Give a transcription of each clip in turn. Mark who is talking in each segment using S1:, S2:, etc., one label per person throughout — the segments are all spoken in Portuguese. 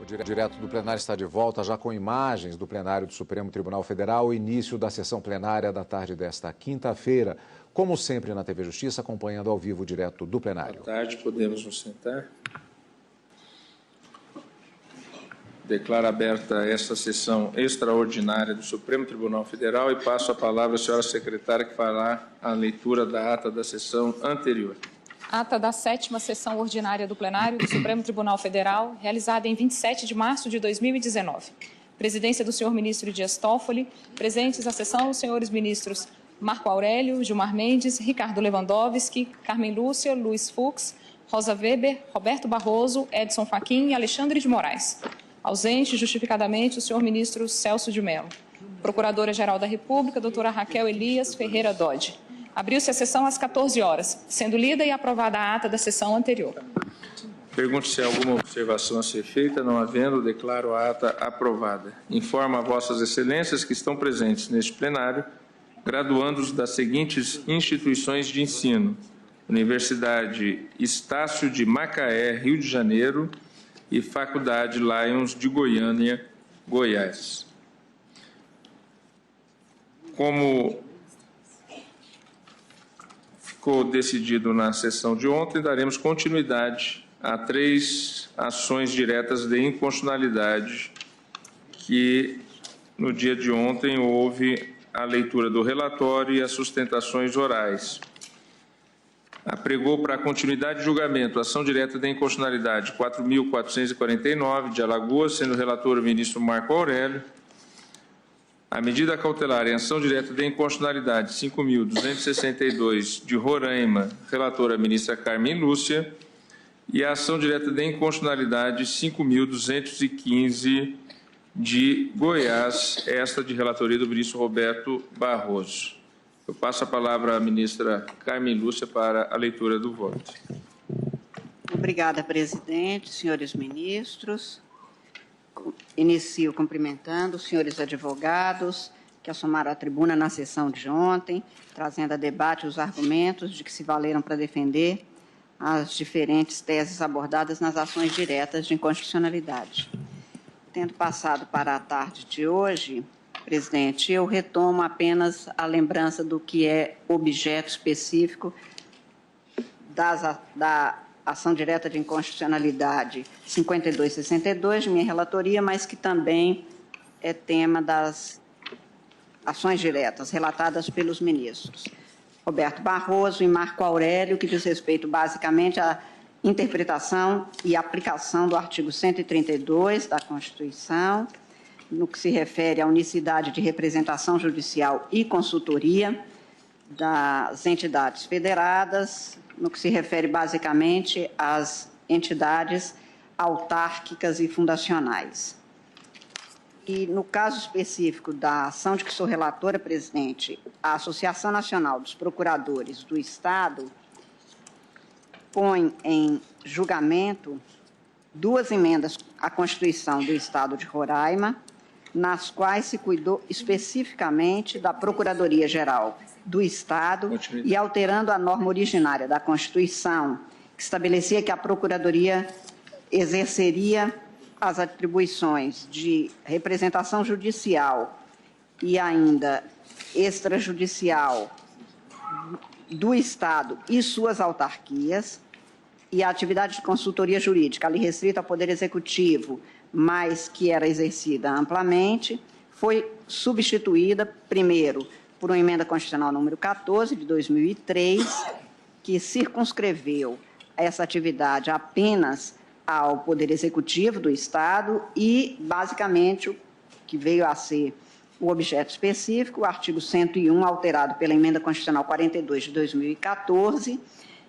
S1: O direto do plenário está de volta, já com imagens do plenário do Supremo Tribunal Federal, o início da sessão plenária da tarde desta quinta-feira. Como sempre na TV Justiça, acompanhando ao vivo o direto do plenário.
S2: Boa tarde, podemos nos sentar. Declaro aberta esta sessão extraordinária do Supremo Tribunal Federal e passo a palavra à senhora secretária que fará a leitura da ata da sessão anterior.
S3: Ata da 7ª sessão ordinária do plenário do Supremo Tribunal Federal, realizada em 27 de março de 2019. Presidência do senhor ministro Dias Toffoli, presentes à sessão os senhores ministros Marco Aurélio, Gilmar Mendes, Ricardo Lewandowski, Carmen Lúcia, Luiz Fux, Rosa Weber, Roberto Barroso, Edson Fachin e Alexandre de Moraes. Ausente, justificadamente, o senhor ministro Celso de Mello. Procuradora-Geral da República, doutora Raquel Elias Ferreira Dodge. Abriu-se a sessão às 14 horas, sendo lida e aprovada a ata da sessão anterior.
S2: Pergunto se há alguma observação a ser feita. Não havendo, declaro a ata aprovada. Informo a vossas excelências que estão presentes neste plenário graduandos das seguintes instituições de ensino: Universidade Estácio de Macaé, Rio de Janeiro, e Faculdade Lions de Goiânia, Goiás. Como ficou decidido na sessão de ontem, daremos continuidade a 3 ações diretas de inconstitucionalidade que, no dia de ontem, houve a leitura do relatório e as sustentações orais. Apregou para a continuidade de julgamento a ação direta de inconstitucionalidade 4.449 de Alagoas, sendo relator o ministro Marco Aurélio. A medida cautelar em ação direta de inconstitucionalidade 5.262 de Roraima, relatora a ministra Carmen Lúcia, e a ação direta de inconstitucionalidade 5.215 de Goiás, esta de relatoria do ministro Roberto Barroso. Eu passo a palavra à ministra Carmen Lúcia para a leitura do voto.
S4: Obrigada, presidente, senhores ministros. Inicio cumprimentando os senhores advogados que assumaram a tribuna na sessão de ontem, trazendo a debate os argumentos de que se valeram para defender as diferentes teses abordadas nas ações diretas de inconstitucionalidade. Tendo passado para a tarde de hoje, presidente, eu retomo apenas a lembrança do que é objeto específico da ação direta de inconstitucionalidade 5262 de minha relatoria, mas que também é tema das ações diretas relatadas pelos ministros Roberto Barroso e Marco Aurélio, que diz respeito basicamente à interpretação e aplicação do artigo 132 da Constituição, no que se refere à unicidade de representação judicial e consultoria das entidades federadas, no que se refere basicamente às entidades autárquicas e fundacionais. E, no caso específico da ação de que sou relatora, presidente, a Associação Nacional dos Procuradores do Estado põe em julgamento 2 emendas à Constituição do Estado de Roraima, nas quais se cuidou especificamente da Procuradoria-Geral do Estado e alterando a norma originária da Constituição, que estabelecia que a Procuradoria exerceria as atribuições de representação judicial e ainda extrajudicial do Estado e suas autarquias, e a atividade de consultoria jurídica, ali restrita ao Poder Executivo, mas que era exercida amplamente, foi substituída, primeiro, por uma emenda constitucional número 14, de 2003, que circunscreveu essa atividade apenas ao Poder Executivo do Estado e, basicamente, o que veio a ser o objeto específico, o artigo 101, alterado pela emenda constitucional 42 de 2014,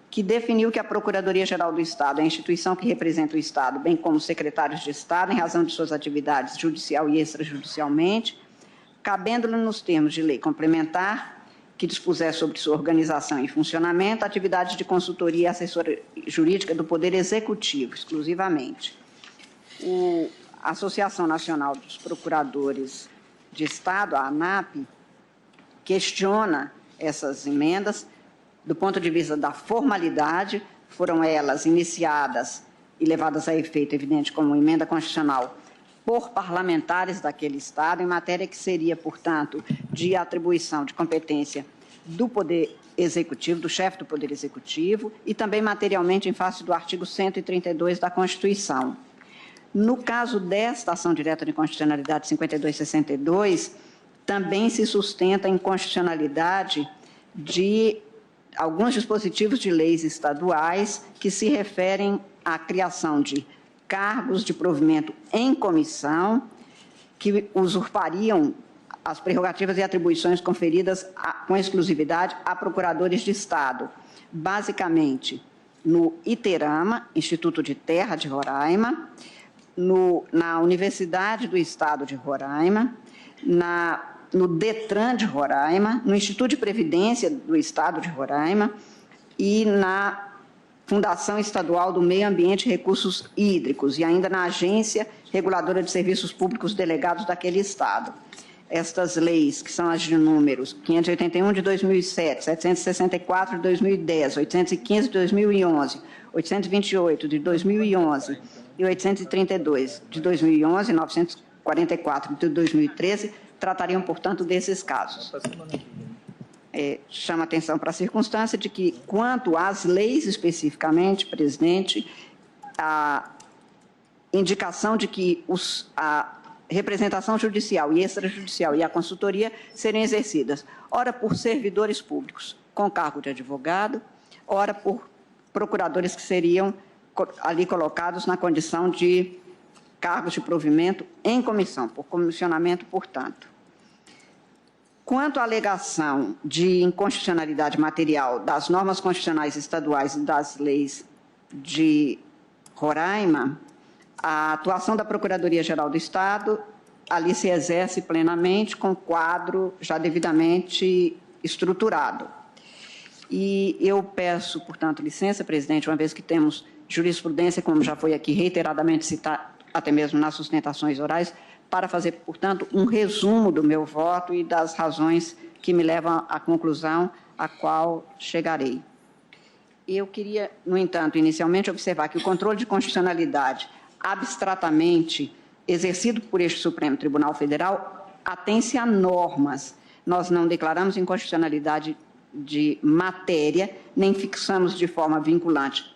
S4: que definiu que a Procuradoria-Geral do Estado é a instituição que representa o Estado, bem como os secretários de Estado, em razão de suas atividades judicial e extrajudicialmente, cabendo-lhe nos termos de lei complementar, que dispuser sobre sua organização e funcionamento, atividades de consultoria e assessoria jurídica do Poder Executivo, exclusivamente. A Associação Nacional dos Procuradores de Estado, a ANAP, questiona essas emendas do ponto de vista da formalidade. Foram elas iniciadas e levadas a efeito, evidente, como emenda constitucional, por parlamentares daquele Estado, em matéria que seria, portanto, de atribuição de competência do Poder Executivo, do chefe do Poder Executivo, e também materialmente em face do artigo 132 da Constituição. No caso desta ação direta de inconstitucionalidade 5262, também se sustenta a inconstitucionalidade de alguns dispositivos de leis estaduais que se referem à criação de cargos de provimento em comissão que usurpariam as prerrogativas e atribuições conferidas com exclusividade a procuradores de Estado, basicamente no ITERAMA, Instituto de Terra de Roraima, na Universidade do Estado de Roraima, no DETRAN de Roraima, no Instituto de Previdência do Estado de Roraima e na Fundação Estadual do Meio Ambiente e Recursos Hídricos e ainda na Agência Reguladora de Serviços Públicos Delegados daquele Estado. Estas leis, que são as de números 581 de 2007, 764 de 2010, 815 de 2011, 828 de 2011 e 832 de 2011 e 944 de 2013, tratariam, portanto, desses casos. Chama atenção para a circunstância de que, quanto às leis especificamente, presidente, a indicação de que a representação judicial e extrajudicial e a consultoria serem exercidas, ora por servidores públicos com cargo de advogado, ora por procuradores que seriam ali colocados na condição de cargos de provimento em comissão, por comissionamento, portanto. Quanto à alegação de inconstitucionalidade material das normas constitucionais estaduais e das leis de Roraima, a atuação da Procuradoria-Geral do Estado ali se exerce plenamente com quadro já devidamente estruturado. E eu peço, portanto, licença, presidente, uma vez que temos jurisprudência, como já foi aqui reiteradamente citado, até mesmo nas sustentações orais, para fazer, portanto, um resumo do meu voto e das razões que me levam à conclusão a qual chegarei. Eu queria, no entanto, inicialmente observar que o controle de constitucionalidade abstratamente exercido por este Supremo Tribunal Federal atém-se a normas. Nós não declaramos inconstitucionalidade de matéria, nem fixamos de forma vinculante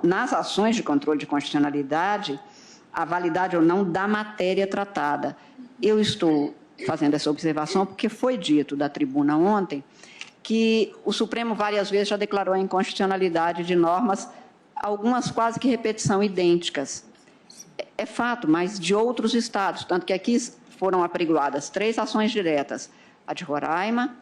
S4: nas ações de controle de constitucionalidade a validade ou não da matéria tratada. Eu estou fazendo essa observação porque foi dito da tribuna ontem que o Supremo várias vezes já declarou a inconstitucionalidade de normas, algumas quase que repetição idênticas. É fato, mas de outros estados, tanto que aqui foram apregoadas 3 ações diretas, a de Roraima,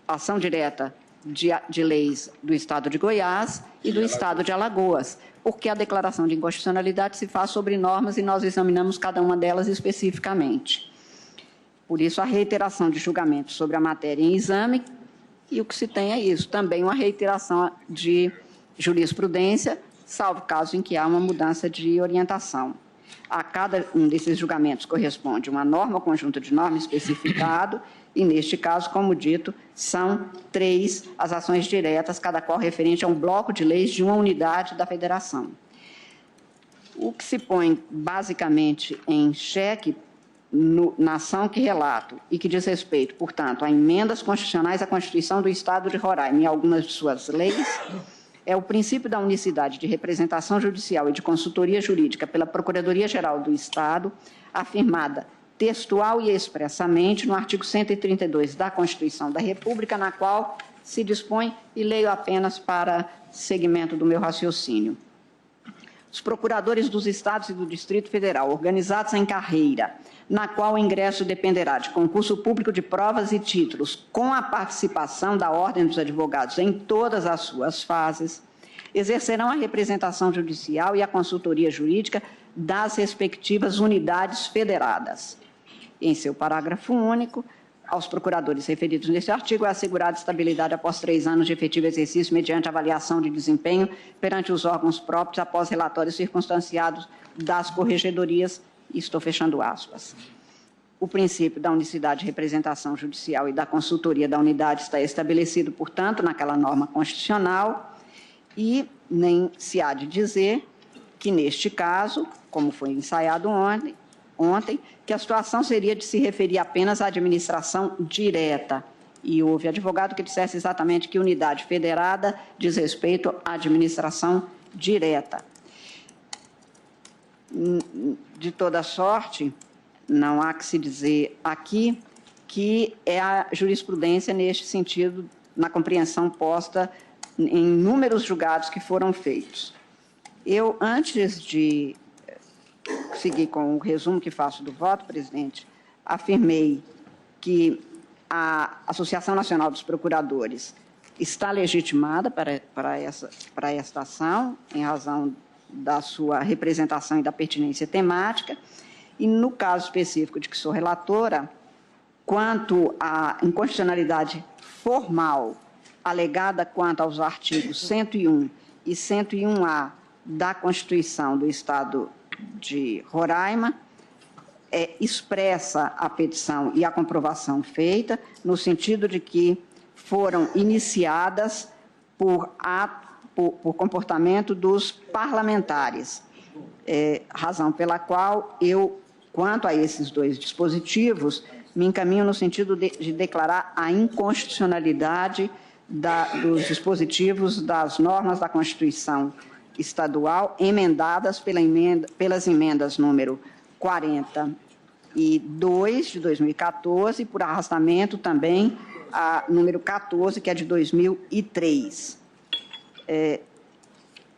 S4: a ação direta de leis do Estado de Goiás e do Estado de Alagoas, porque a declaração de inconstitucionalidade se faz sobre normas e nós examinamos cada uma delas especificamente. Por isso, a reiteração de julgamento sobre a matéria em exame, e o que se tem é isso, também uma reiteração de jurisprudência, salvo caso em que há uma mudança de orientação. A cada um desses julgamentos corresponde uma norma conjunta de normas especificado, e, neste caso, como dito, são 3 as ações diretas, cada qual referente a um bloco de leis de uma unidade da Federação. O que se põe, basicamente, em xeque na ação que relato e que diz respeito, portanto, a emendas constitucionais à Constituição do Estado de Roraima e algumas de suas leis, é o princípio da unicidade de representação judicial e de consultoria jurídica pela Procuradoria-Geral do Estado, afirmada textual e expressamente no artigo 132 da Constituição da República, na qual se dispõe, e leio apenas para seguimento do meu raciocínio. Os procuradores dos Estados e do Distrito Federal, organizados em carreira, na qual o ingresso dependerá de concurso público de provas e títulos, com a participação da Ordem dos Advogados em todas as suas fases, exercerão a representação judicial e a consultoria jurídica das respectivas unidades federadas. Em seu parágrafo único, aos procuradores referidos neste artigo é assegurada estabilidade após 3 anos de efetivo exercício mediante avaliação de desempenho perante os órgãos próprios após relatórios circunstanciados das corregedorias, e estou fechando aspas. O princípio da unicidade de representação judicial e da consultoria da unidade está estabelecido, portanto, naquela norma constitucional, e nem se há de dizer que, neste caso, como foi ensaiado ontem, que a situação seria de se referir apenas à administração direta. E houve advogado que dissesse exatamente que unidade federada diz respeito à administração direta. De toda sorte, não há que se dizer aqui que é a jurisprudência neste sentido, na compreensão posta em inúmeros julgados que foram feitos. Eu, antes de seguir com o resumo que faço do voto, presidente, afirmei que a Associação Nacional dos Procuradores está legitimada para esta ação, em razão da sua representação e da pertinência temática, e no caso específico de que sou relatora, quanto à inconstitucionalidade formal alegada quanto aos artigos 101 e 101A da Constituição do Estado de Roraima, expressa a petição e a comprovação feita, no sentido de que foram iniciadas por comportamento dos parlamentares, razão pela qual eu, quanto a esses dois dispositivos, me encaminho no sentido de declarar a inconstitucionalidade dos dispositivos das normas da Constituição Estadual emendadas pelas emendas número 42 de 2014 e por arrastamento também a número 14, que é de 2003.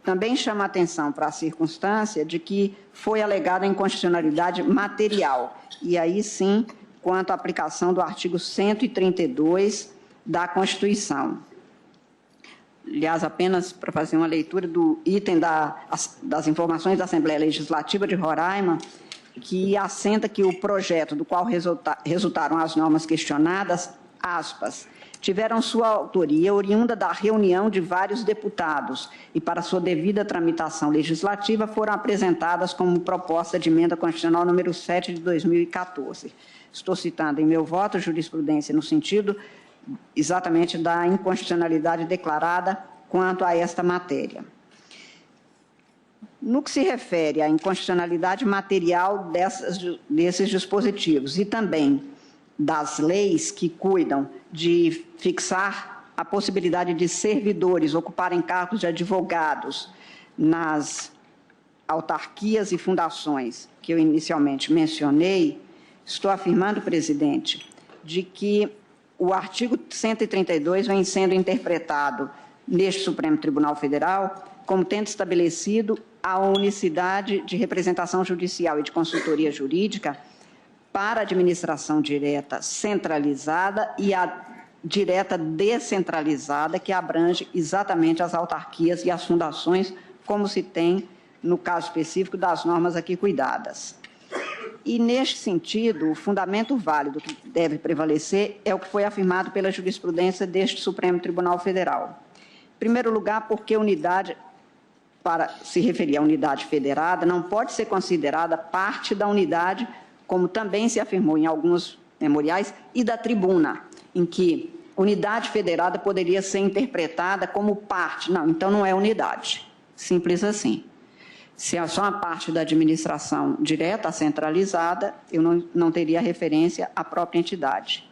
S4: Também chama a atenção para a circunstância de que foi alegada a inconstitucionalidade material, e aí sim, quanto à aplicação do artigo 132 da Constituição. Aliás, apenas para fazer uma leitura do item das informações da Assembleia Legislativa de Roraima, que assenta que o projeto do qual resultaram as normas questionadas, aspas, tiveram sua autoria oriunda da reunião de vários deputados e, para sua devida tramitação legislativa, foram apresentadas como proposta de emenda constitucional número 7 de 2014. Estou citando em meu voto jurisprudência no sentido exatamente da inconstitucionalidade declarada quanto a esta matéria. No que se refere à inconstitucionalidade material desses dispositivos e também das leis que cuidam de fixar a possibilidade de servidores ocuparem cargos de advogados nas autarquias e fundações que eu inicialmente mencionei, estou afirmando, presidente, de que o artigo 132 vem sendo interpretado neste Supremo Tribunal Federal como tendo estabelecido a unicidade de representação judicial e de consultoria jurídica para a administração direta centralizada e a direta descentralizada, que abrange exatamente as autarquias e as fundações, como se tem no caso específico das normas aqui cuidadas. E, neste sentido, o fundamento válido que deve prevalecer é o que foi afirmado pela jurisprudência deste Supremo Tribunal Federal. Em primeiro lugar, porque unidade, para se referir à unidade federada, não pode ser considerada parte da unidade, como também se afirmou em alguns memoriais, e da tribuna, em que unidade federada poderia ser interpretada como parte. Não, então não é unidade. Simples assim. Se é só uma parte da administração direta, centralizada, eu não teria referência à própria entidade.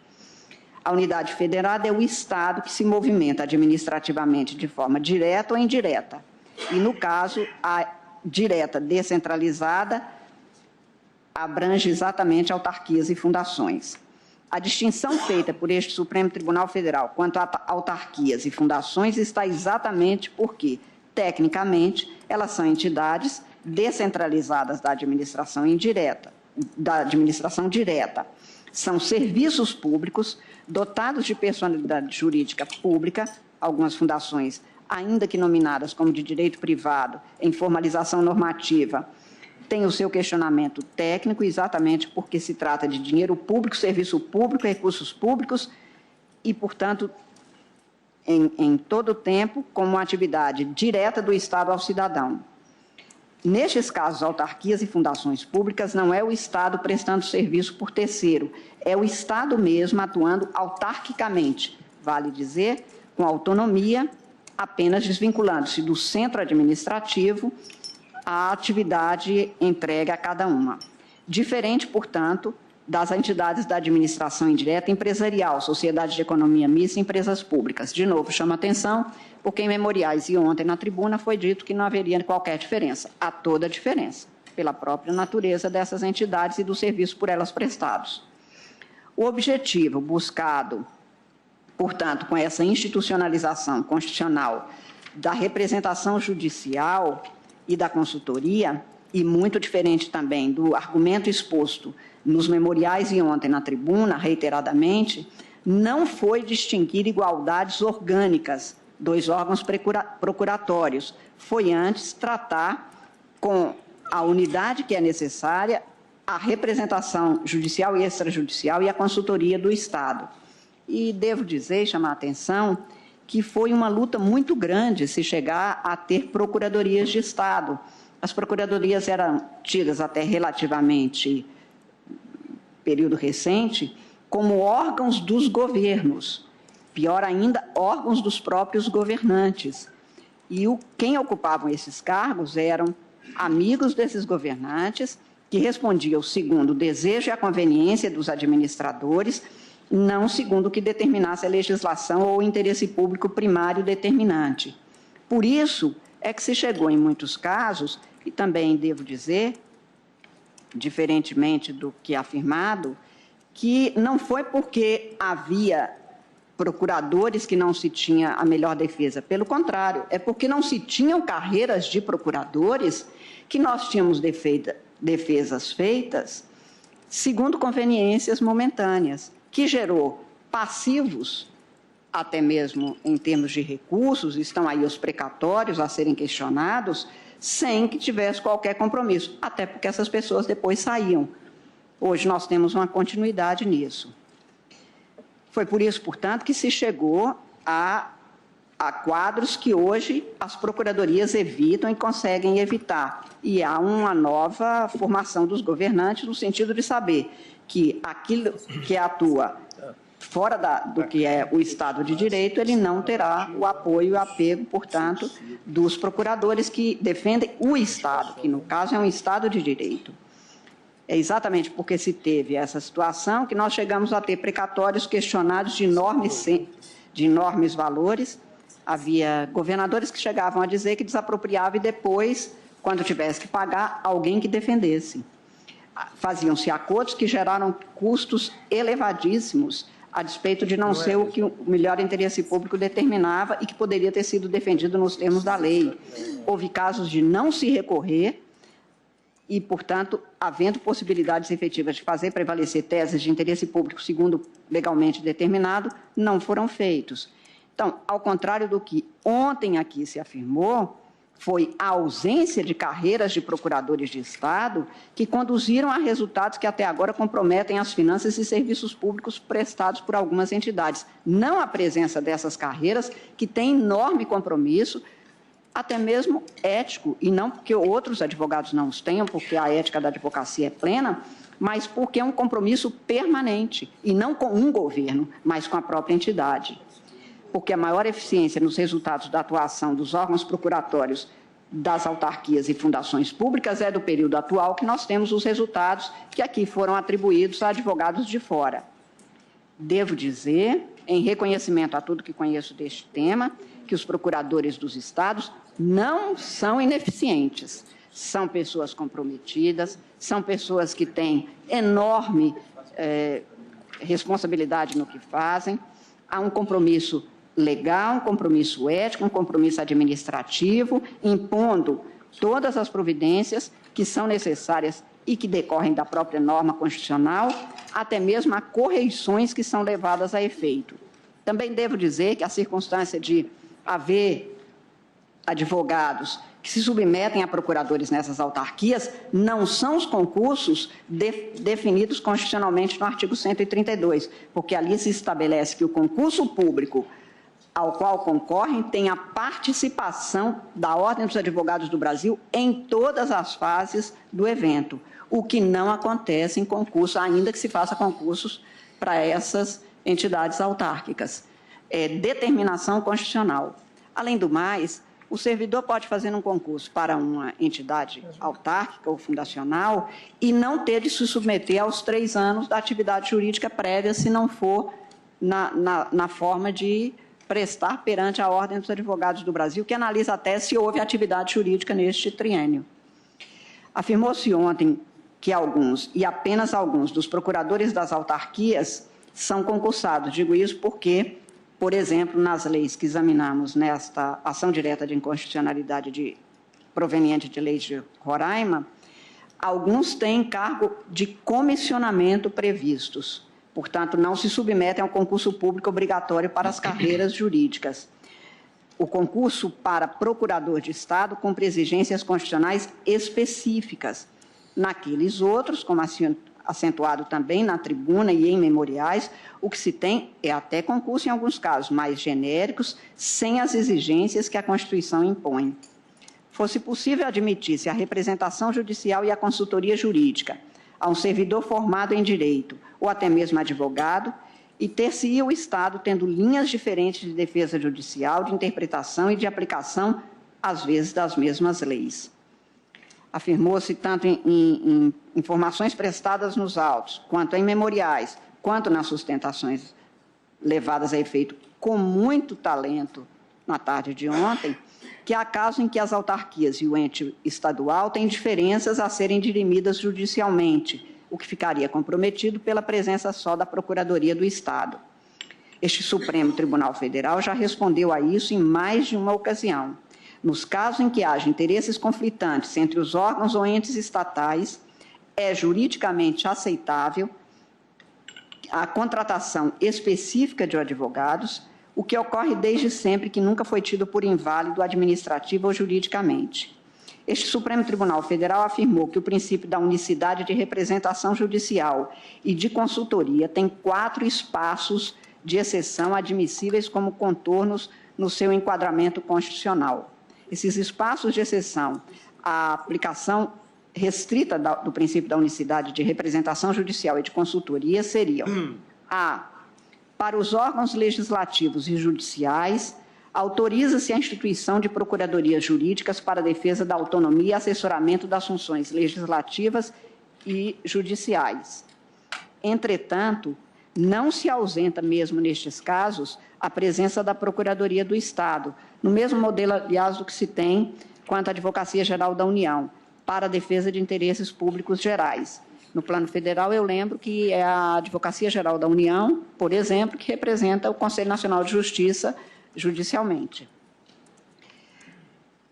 S4: A unidade federada é o Estado que se movimenta administrativamente de forma direta ou indireta. E, no caso, a direta descentralizada abrange exatamente autarquias e fundações. A distinção feita por este Supremo Tribunal Federal quanto a autarquias e fundações está exatamente porque, tecnicamente, elas são entidades descentralizadas da administração indireta, da administração direta. São serviços públicos dotados de personalidade jurídica pública, algumas fundações, ainda que nominadas como de direito privado, em formalização normativa, têm o seu questionamento técnico, exatamente porque se trata de dinheiro público, serviço público, recursos públicos e, portanto, em todo o tempo, como uma atividade direta do Estado ao cidadão. Nestes casos, autarquias e fundações públicas, não é o Estado prestando serviço por terceiro, é o Estado mesmo atuando autarquicamente, vale dizer, com autonomia, apenas desvinculando-se do centro administrativo a atividade entregue a cada uma. Diferente, portanto, das entidades da administração indireta empresarial, sociedade de economia mista e empresas públicas. De novo, chama atenção, porque em memoriais e ontem na tribuna foi dito que não haveria qualquer diferença. Há toda a diferença, pela própria natureza dessas entidades e do serviço por elas prestados. O objetivo buscado, portanto, com essa institucionalização constitucional da representação judicial e da consultoria, e muito diferente também do argumento exposto nos memoriais e ontem na tribuna, reiteradamente, não foi distinguir igualdades orgânicas dos órgãos procuratórios, foi antes tratar com a unidade que é necessária, a representação judicial e extrajudicial e a consultoria do Estado. E devo dizer, chamar a atenção, que foi uma luta muito grande se chegar a ter procuradorias de Estado. As procuradorias eram tidas até relativamente período recente como órgãos dos governos, pior ainda, órgãos dos próprios governantes. E quem ocupavam esses cargos eram amigos desses governantes, que respondiam segundo o desejo e a conveniência dos administradores, não segundo o que determinasse a legislação ou o interesse público primário determinante. Por isso é que se chegou, em muitos casos, e também devo dizer, diferentemente do que é afirmado, que não foi porque havia procuradores que não se tinha a melhor defesa. Pelo contrário, é porque não se tinham carreiras de procuradores que nós tínhamos defesas feitas segundo conveniências momentâneas, que gerou passivos, até mesmo em termos de recursos, estão aí os precatórios a serem questionados, sem que tivesse qualquer compromisso, até porque essas pessoas depois saíam. Hoje nós temos uma continuidade nisso. Foi por isso, portanto, que se chegou a quadros que hoje as procuradorias evitam e conseguem evitar. E há uma nova formação dos governantes no sentido de saber que aquilo que atua fora do que é o Estado de Direito, ele não terá o apoio e o apego, portanto, dos procuradores que defendem o Estado, que no caso é um Estado de Direito. É exatamente porque se teve essa situação que nós chegamos a ter precatórios questionados de enormes valores. Havia governadores que chegavam a dizer que desapropriava e depois, quando tivesse que pagar, alguém que defendesse. Faziam-se acordos que geraram custos elevadíssimos, a despeito de não ser o que o melhor interesse público determinava e que poderia ter sido defendido nos termos da lei. Houve casos de não se recorrer e, portanto, havendo possibilidades efetivas de fazer prevalecer teses de interesse público segundo legalmente determinado, não foram feitos. Então, ao contrário do que ontem aqui se afirmou, foi a ausência de carreiras de procuradores de Estado que conduziram a resultados que até agora comprometem as finanças e serviços públicos prestados por algumas entidades. Não a presença dessas carreiras, que tem enorme compromisso, até mesmo ético, e não porque outros advogados não os tenham, porque a ética da advocacia é plena, mas porque é um compromisso permanente, e não com um governo, mas com a própria entidade. Porque a maior eficiência nos resultados da atuação dos órgãos procuratórios das autarquias e fundações públicas é do período atual que nós temos os resultados que aqui foram atribuídos a advogados de fora. Devo dizer, em reconhecimento a tudo que conheço deste tema, que os procuradores dos estados não são ineficientes. São pessoas comprometidas, são pessoas que têm enorme responsabilidade no que fazem, há um compromisso legal, um compromisso ético, um compromisso administrativo, impondo todas as providências que são necessárias e que decorrem da própria norma constitucional, até mesmo a correições que são levadas a efeito. Também devo dizer que a circunstância de haver advogados que se submetem a procuradores nessas autarquias não são os concursos definidos constitucionalmente no artigo 132, porque ali se estabelece que o concurso público ao qual concorrem tem a participação da Ordem dos Advogados do Brasil em todas as fases do evento, o que não acontece em concurso, ainda que se faça concursos para essas entidades autárquicas. É determinação constitucional. Além do mais, o servidor pode fazer um concurso para uma entidade autárquica ou fundacional e não ter de se submeter aos 3 anos da atividade jurídica prévia, se não for na forma de prestar perante a Ordem dos Advogados do Brasil, que analisa até se houve atividade jurídica neste triênio. Afirmou-se ontem que alguns, e apenas alguns, dos procuradores das autarquias são concursados. Digo isso porque, por exemplo, nas leis que examinamos nesta ação direta de inconstitucionalidade proveniente de leis de Roraima, alguns têm cargo de comissionamento previstos. Portanto, não se submetem ao concurso público obrigatório para as carreiras jurídicas. O concurso para procurador de Estado cumpre exigências constitucionais específicas. Naqueles outros, como acentuado também na tribuna e em memoriais, o que se tem é até concurso em alguns casos mais genéricos, sem as exigências que a Constituição impõe. Fosse possível admitir-se a representação judicial e a consultoria jurídica a um servidor formado em direito ou até mesmo advogado, e ter-se-ia o Estado tendo linhas diferentes de defesa judicial, de interpretação e de aplicação, às vezes, das mesmas leis. Afirmou-se tanto em informações prestadas nos autos, quanto em memoriais, quanto nas sustentações levadas a efeito com muito talento na tarde de ontem, que há casos em que as autarquias e o ente estadual têm diferenças a serem dirimidas judicialmente, o que ficaria comprometido pela presença só da Procuradoria do Estado. Este Supremo Tribunal Federal já respondeu a isso em mais de uma ocasião. Nos casos em que haja interesses conflitantes entre os órgãos ou entes estatais, é juridicamente aceitável a contratação específica de advogados, o que ocorre desde sempre, que nunca foi tido por inválido administrativo ou juridicamente. Este Supremo Tribunal Federal afirmou que o princípio da unicidade de representação judicial e de consultoria tem 4 espaços de exceção admissíveis como contornos no seu enquadramento constitucional. Esses espaços de exceção, a aplicação restrita do princípio da unicidade de representação judicial e de consultoria seriam: a. Para os órgãos legislativos e judiciais, autoriza-se a instituição de procuradorias jurídicas para a defesa da autonomia e assessoramento das funções legislativas e judiciais. Entretanto, não se ausenta, mesmo nestes casos, a presença da Procuradoria do Estado, no mesmo modelo, aliás, do que se tem quanto à Advocacia Geral da União, para a defesa de interesses públicos gerais. No plano federal, eu lembro que é a Advocacia Geral da União, por exemplo, que representa o Conselho Nacional de Justiça judicialmente.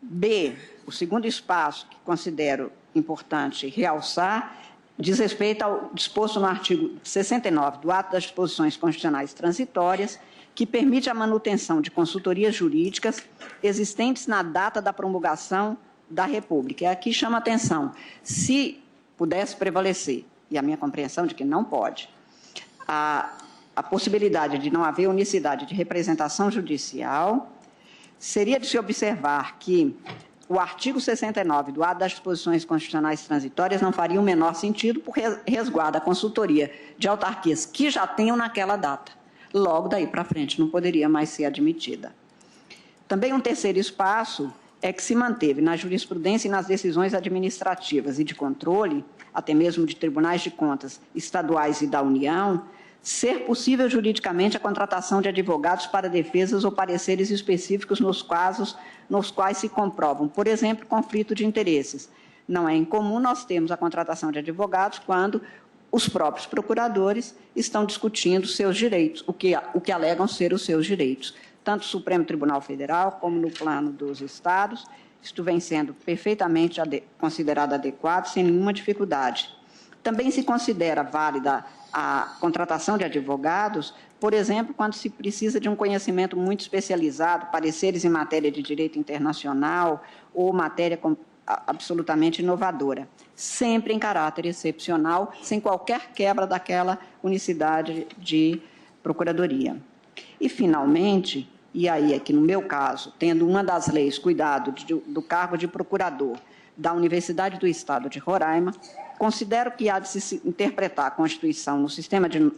S4: B, o segundo espaço que considero importante realçar, diz respeito ao disposto no artigo 69 do Ato das Disposições Constitucionais Transitórias, que permite a manutenção de consultorias jurídicas existentes na data da promulgação da República. E aqui chama a atenção, se pudesse prevalecer, e a minha compreensão de que não pode, a possibilidade de não haver unicidade de representação judicial, seria de se observar que o artigo 69 do Ato das Disposições Constitucionais Transitórias não faria o menor sentido, porque resguarda a consultoria de autarquias que já tenham naquela data. Logo, daí para frente, não poderia mais ser admitida. Também um terceiro espaço é que se manteve na jurisprudência e nas decisões administrativas e de controle, até mesmo de tribunais de contas estaduais e da União, ser possível juridicamente a contratação de advogados para defesas ou pareceres específicos nos casos nos quais se comprovam, por exemplo, conflito de interesses. Não é incomum nós termos a contratação de advogados quando os próprios procuradores estão discutindo seus direitos, o que alegam ser os seus direitos. Tanto o Supremo Tribunal Federal, como no plano dos estados, isto vem sendo perfeitamente considerado adequado, sem nenhuma dificuldade. Também se considera válida a contratação de advogados, por exemplo, quando se precisa de um conhecimento muito especializado, pareceres em matéria de direito internacional ou matéria absolutamente inovadora, sempre em caráter excepcional, sem qualquer quebra daquela unicidade de procuradoria. E, finalmente, e aí é que, no meu caso, tendo uma das leis cuidado do cargo de procurador da Universidade do Estado de Roraima, considero que há de se interpretar a Constituição no sistema de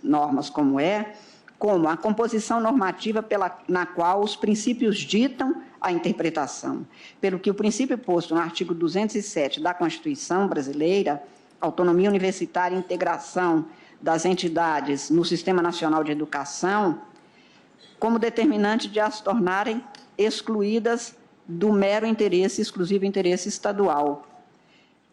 S4: normas como a composição normativa na qual os princípios ditam a interpretação, pelo que o princípio posto no artigo 207 da Constituição brasileira, autonomia universitária e integração das entidades no Sistema Nacional de Educação, como determinante de as tornarem excluídas do mero interesse, exclusivo interesse estadual,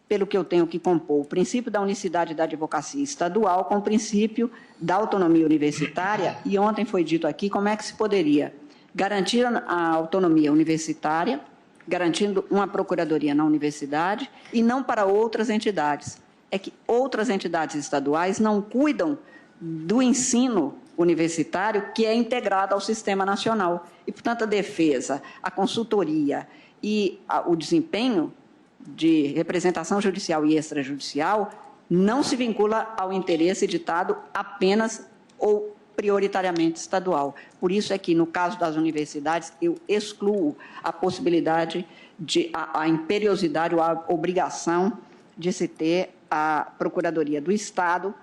S4: pelo que eu tenho que compor o princípio da unicidade da advocacia estadual com o princípio da autonomia universitária, e ontem foi dito aqui como é que se poderia garantir a autonomia universitária, garantindo uma procuradoria na universidade e não para outras entidades. É que outras entidades estaduais não cuidam do ensino universitário que é integrado ao sistema nacional. E, portanto, a defesa, a consultoria e o desempenho de representação judicial e extrajudicial não se vincula ao interesse ditado apenas ou prioritariamente estadual. Por isso é que, no caso das universidades, eu excluo a possibilidade de a imperiosidade ou a obrigação de se ter a Procuradoria do Estado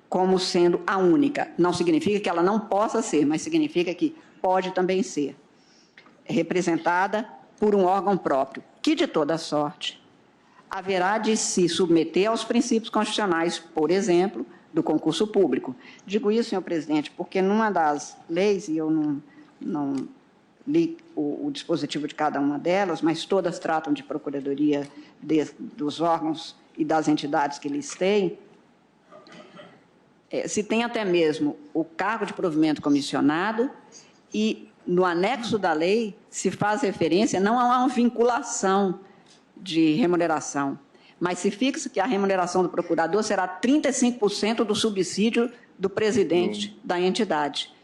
S4: como sendo a única. Não significa que ela não possa ser, mas significa que pode também ser representada por um órgão próprio, que, de toda sorte, haverá de se submeter aos princípios constitucionais, por exemplo, do concurso público. Digo isso, senhor presidente, porque numa das leis, e eu não li o dispositivo de cada uma delas, mas todas tratam de procuradoria dos órgãos e das entidades que listei, se tem até mesmo o cargo de provimento comissionado e, no anexo da lei, se faz referência não a uma vinculação de remuneração, mas se fixa que a remuneração do procurador será 35% do subsídio do presidente da entidade,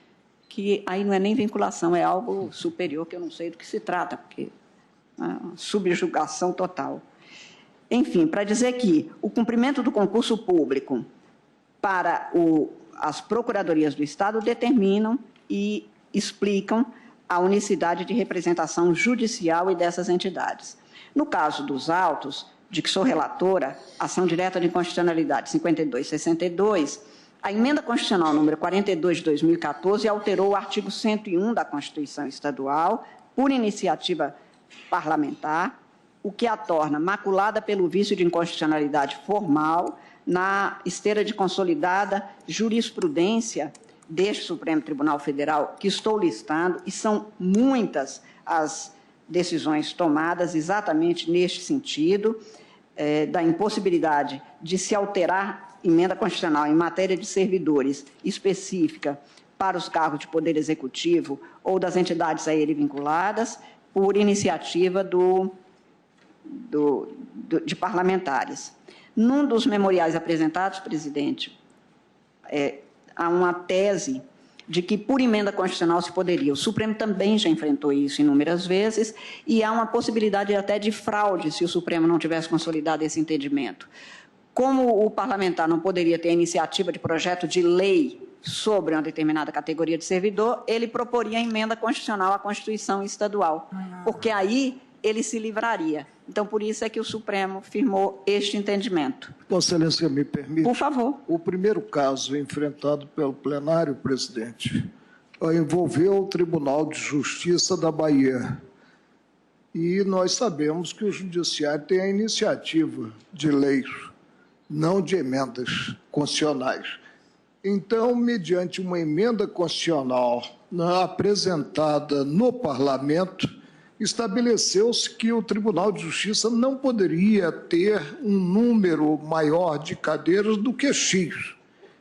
S4: que aí não é nem vinculação, é algo superior, que eu não sei do que se trata, porque é uma subjugação total. Enfim, para dizer que o cumprimento do concurso público para as procuradorias do Estado determinam e explicam a unicidade de representação judicial e dessas entidades. No caso dos autos, de que sou relatora, ação direta de inconstitucionalidade 5262, a emenda constitucional número 42 de 2014 alterou o artigo 101 da Constituição Estadual por iniciativa parlamentar, o que a torna maculada pelo vício de inconstitucionalidade formal na esteira de consolidada jurisprudência deste Supremo Tribunal Federal, que estou listando, e são muitas as decisões tomadas exatamente neste sentido, da impossibilidade de se alterar emenda constitucional em matéria de servidores específica para os cargos de poder executivo ou das entidades a ele vinculadas, por iniciativa de parlamentares. Num dos memoriais apresentados, presidente, há uma tese de que, por emenda constitucional, se poderia. O Supremo também já enfrentou isso inúmeras vezes, e há uma possibilidade até de fraude se o Supremo não tivesse consolidado esse entendimento. Como o parlamentar não poderia ter a iniciativa de projeto de lei sobre uma determinada categoria de servidor, ele proporia a emenda constitucional à Constituição estadual, porque aí ele se livraria. Então, por isso é que o Supremo firmou este entendimento.
S5: Vossa Excelência, me permite?
S4: Por favor.
S5: O primeiro caso enfrentado pelo plenário, presidente, envolveu o Tribunal de Justiça da Bahia. E nós sabemos que o Judiciário tem a iniciativa de leis, não de emendas constitucionais. Então, mediante uma emenda constitucional apresentada no Parlamento, estabeleceu-se que o Tribunal de Justiça não poderia ter um número maior de cadeiras do que X.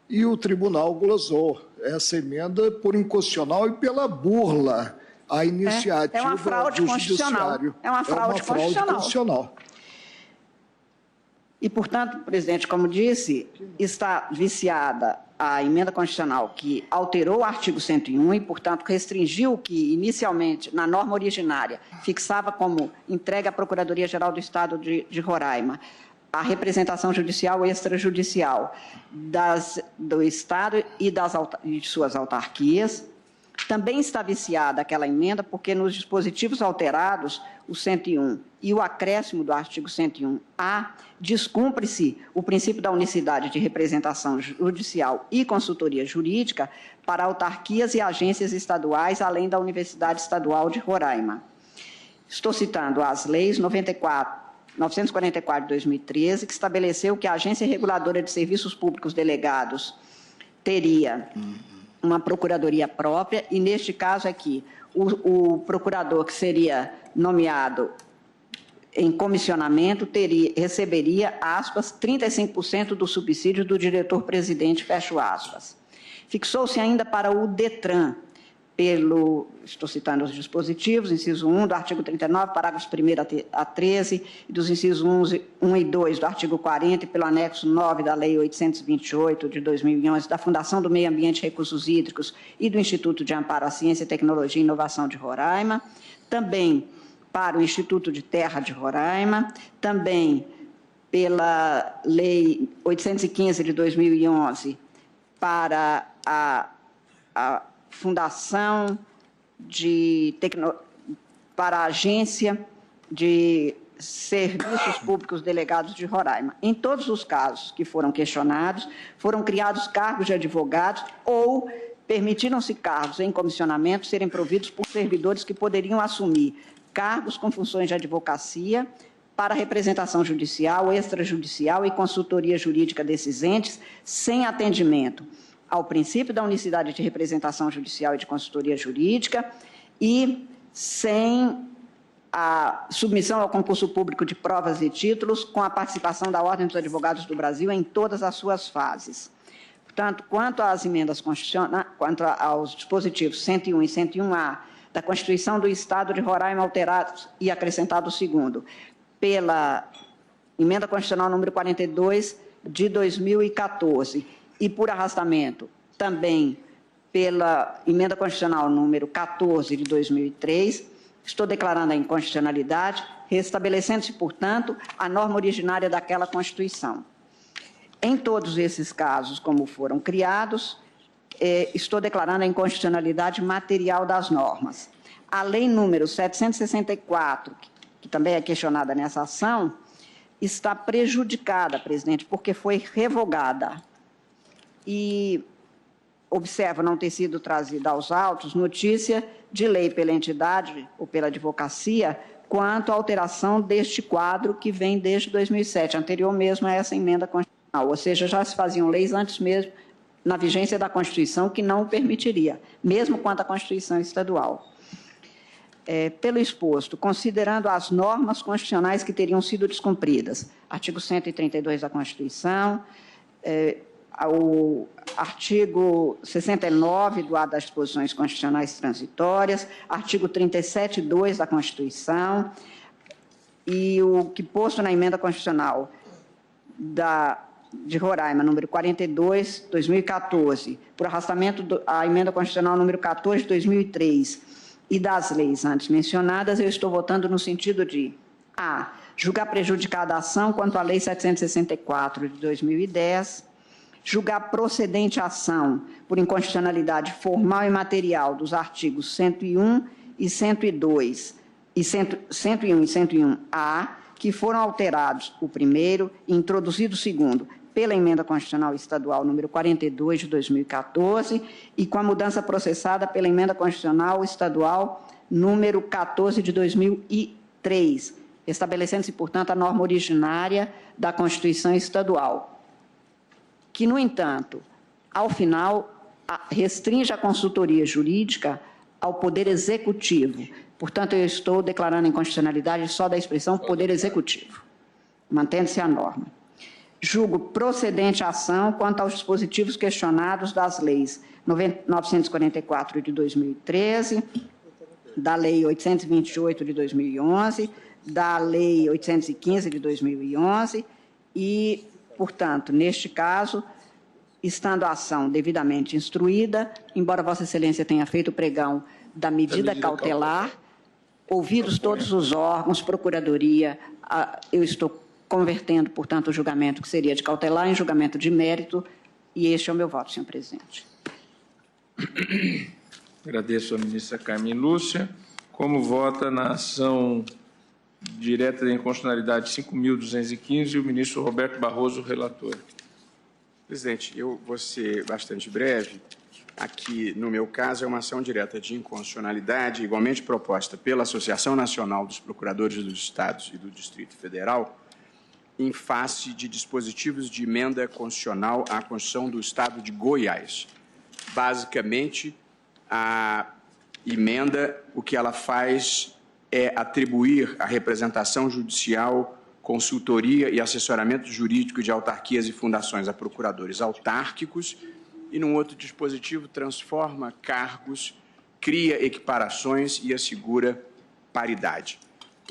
S5: E o tribunal glosou essa emenda por inconstitucional e pela burla à iniciativa
S4: uma fraude
S5: do
S4: constitucional.
S5: Judiciário.
S4: É uma fraude
S5: constitucional.
S4: E, portanto, presidente, como disse, está viciada a emenda constitucional que alterou o artigo 101 e, portanto, restringiu o que, inicialmente, na norma originária, fixava como entregue à Procuradoria-Geral do Estado de Roraima a representação judicial e extrajudicial do Estado e de suas autarquias. Também está viciada aquela emenda porque, nos dispositivos alterados, o 101 e o acréscimo do artigo 101A, descumpre-se o princípio da unicidade de representação judicial e consultoria jurídica para autarquias e agências estaduais, além da Universidade Estadual de Roraima. Estou citando as leis 944 de 2013, que estabeleceu que a Agência Reguladora de Serviços Públicos Delegados teria uma procuradoria própria, e neste caso aqui, o procurador que seria nomeado em comissionamento receberia, aspas, 35% do subsídio do diretor-presidente, fecho aspas. Fixou-se ainda para o DETRAN, estou citando os dispositivos, inciso 1 do artigo 39, parágrafos 1º a 13, e dos incisos 1 e 2 do artigo 40, e pelo anexo 9 da Lei 828 de 2011, da Fundação do Meio Ambiente e Recursos Hídricos e do Instituto de Amparo à Ciência, Tecnologia e Inovação de Roraima, também para o Instituto de Terra de Roraima, também pela Lei 815 de 2011, para a Fundação para a Agência de Serviços Públicos Delegados de Roraima. Em todos os casos que foram questionados, foram criados cargos de advogados ou permitiram-se cargos em comissionamento serem providos por servidores que poderiam assumir cargos com funções de advocacia para representação judicial, extrajudicial e consultoria jurídica desses entes, sem atendimento ao princípio da unicidade de representação judicial e de consultoria jurídica e sem a submissão ao concurso público de provas e títulos, com a participação da Ordem dos Advogados do Brasil em todas as suas fases. Portanto, quanto às emendas constitucionais, quanto aos dispositivos 101 e 101A da Constituição do Estado de Roraima, alterados e acrescentado o segundo, pela emenda constitucional número 42 de 2014, e por arrastamento também pela emenda constitucional número 14 de 2003, estou declarando a inconstitucionalidade, restabelecendo-se, portanto, a norma originária daquela Constituição. Em todos esses casos, como foram criados, estou declarando a inconstitucionalidade material das normas. A lei número 764, que também é questionada nessa ação, está prejudicada, presidente, porque foi revogada. E observa não ter sido trazida aos autos notícia de lei pela entidade ou pela advocacia quanto à alteração deste quadro que vem desde 2007, anterior mesmo a essa emenda constitucional, ou seja, já se faziam leis antes mesmo, na vigência da Constituição, que não o permitiria, mesmo quanto à Constituição estadual. Pelo exposto, considerando as normas constitucionais que teriam sido descumpridas, artigo 132 da Constituição, o artigo 69 do ato das disposições constitucionais transitórias, artigo 37(2) da Constituição, e o que posto na emenda constitucional de Roraima, número 42, 2014, por arrastamento à emenda constitucional número 14, de 2003, e das leis antes mencionadas, eu estou votando no sentido de: a. Julgar prejudicada a ação quanto à Lei 764 de 2010, julgar procedente a ação por inconstitucionalidade formal e material dos artigos 101 e 102, e 101 e 101A, que foram alterados o primeiro e introduzido o segundo pela emenda constitucional estadual número 42 de 2014 e com a mudança processada pela emenda constitucional estadual número 14 de 2003, estabelecendo-se, portanto, a norma originária da Constituição estadual, que, no entanto, ao final, restringe a consultoria jurídica ao Poder Executivo. Portanto, eu estou declarando a inconstitucionalidade só da expressão Poder Executivo, mantendo-se a norma. Julgo procedente a ação quanto aos dispositivos questionados das leis 944 de 2013, da Lei 828 de 2011, da Lei 815 de 2011 e, portanto, neste caso, estando a ação devidamente instruída, embora Vossa Excelência tenha feito o pregão da medida cautelar, ouvidos todos os órgãos, Procuradoria, eu estou convertendo, portanto, o julgamento que seria de cautelar em julgamento de mérito, e este é o meu voto, senhor presidente.
S2: Agradeço à ministra Carmen Lúcia. Como vota na ação direta de inconstitucionalidade 5.215, o ministro Roberto Barroso, relator.
S6: Presidente, eu vou ser bastante breve. aqui, no meu caso, é uma ação direta de inconstitucionalidade, igualmente proposta pela Associação Nacional dos Procuradores dos Estados e do Distrito Federal, em face de dispositivos de emenda constitucional à Constituição do Estado de Goiás. Basicamente, a emenda, o que ela faz é atribuir à representação judicial, consultoria e assessoramento jurídico de autarquias e fundações a procuradores autárquicos e, num outro dispositivo, transforma cargos, cria equiparações e assegura paridade.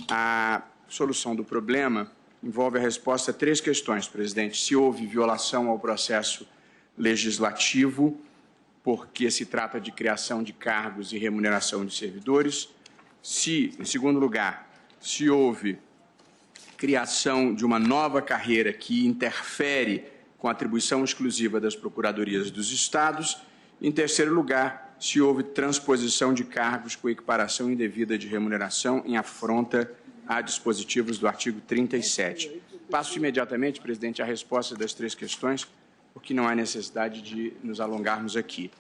S6: A solução do problema envolve a resposta a 3 questões, presidente. Se houve violação ao processo legislativo, porque se trata de criação de cargos e remuneração de servidores. Se, em segundo lugar, se houve criação de uma nova carreira que interfere com a atribuição exclusiva das procuradorias dos estados. Em terceiro lugar, se houve transposição de cargos com equiparação indevida de remuneração em afronta a dispositivos do artigo 37. Passo imediatamente, presidente, a resposta das 3 questões, porque não há necessidade de nos alongarmos aqui.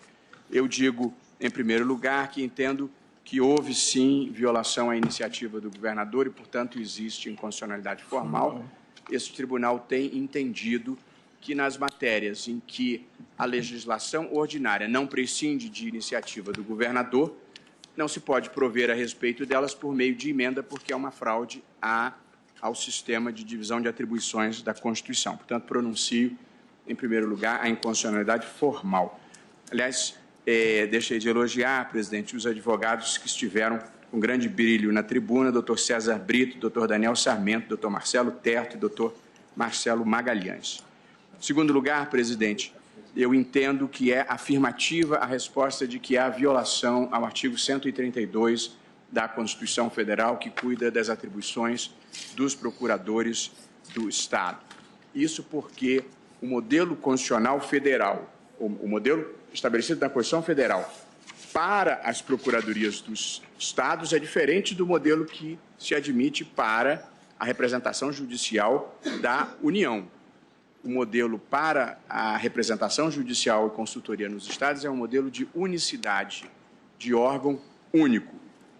S6: Eu digo, em primeiro lugar, que entendo que houve, sim, violação à iniciativa do governador e, portanto, existe inconstitucionalidade formal. Esse tribunal tem entendido que, nas matérias em que a legislação ordinária não prescinde de iniciativa do governador, não se pode prover a respeito delas por meio de emenda, porque é uma fraude ao sistema de divisão de atribuições da Constituição. Portanto, pronuncio, em primeiro lugar, a inconstitucionalidade formal. Aliás, deixei de elogiar, presidente, os advogados que estiveram com grande brilho na tribuna, doutor César Brito, doutor Daniel Sarmento, doutor Marcelo Terto e doutor Marcelo Magalhães. Em segundo lugar, presidente, eu entendo que é afirmativa a resposta de que há violação ao artigo 132 da Constituição Federal, que cuida das atribuições dos procuradores do Estado. Isso porque o modelo constitucional federal, o modelo estabelecido na Constituição Federal para as procuradorias dos estados é diferente do modelo que se admite para a representação judicial da União. O modelo para a representação judicial e consultoria nos estados é um modelo de unicidade, de órgão único,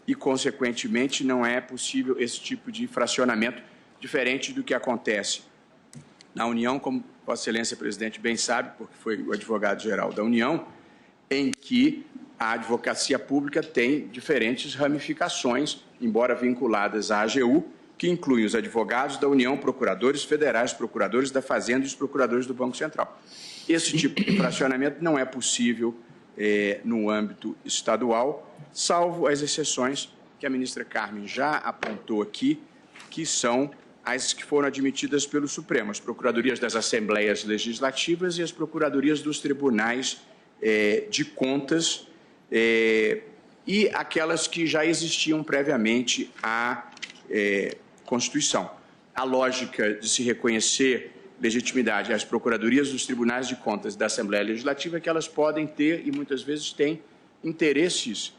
S6: e, consequentemente, não é possível esse tipo de fracionamento, diferente do que acontece na União, como Vossa Excelência, presidente, bem sabe, porque foi o advogado-geral da União, em que a advocacia pública tem diferentes ramificações, embora vinculadas à AGU, que incluem os advogados da União, procuradores federais, procuradores da Fazenda e os procuradores do Banco Central. Esse tipo de fracionamento não é possível no âmbito estadual, salvo as exceções que a ministra Carmen já apontou aqui, que são as que foram admitidas pelo Supremo, as procuradorias das Assembleias Legislativas e as procuradorias dos tribunais de contas e aquelas que já existiam previamente à Constituição. A lógica de se reconhecer legitimidade às procuradorias dos tribunais de contas da Assembleia Legislativa é que elas podem ter, e muitas vezes têm, interesses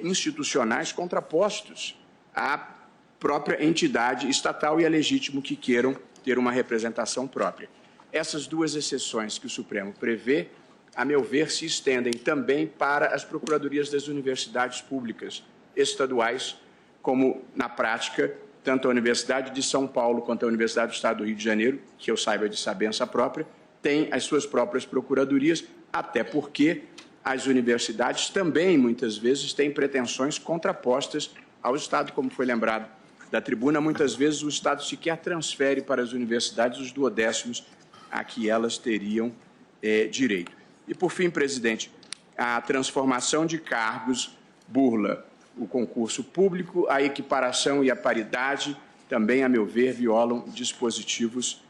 S6: institucionais contrapostos à própria entidade estatal e é legítimo que queiram ter uma representação própria. Essas 2 exceções que o Supremo prevê, a meu ver, se estendem também para as procuradorias das universidades públicas estaduais, como, na prática, tanto a Universidade de São Paulo quanto a Universidade do Estado do Rio de Janeiro, que eu saiba de sabença própria, têm as suas próprias procuradorias, até porque as universidades também, muitas vezes, têm pretensões contrapostas ao Estado, como foi lembrado da tribuna. Muitas vezes o Estado sequer transfere para as universidades os duodécimos a que elas teriam direito. E, por fim, presidente, a transformação de cargos burla o concurso público, a equiparação e a paridade também, a meu ver, violam dispositivos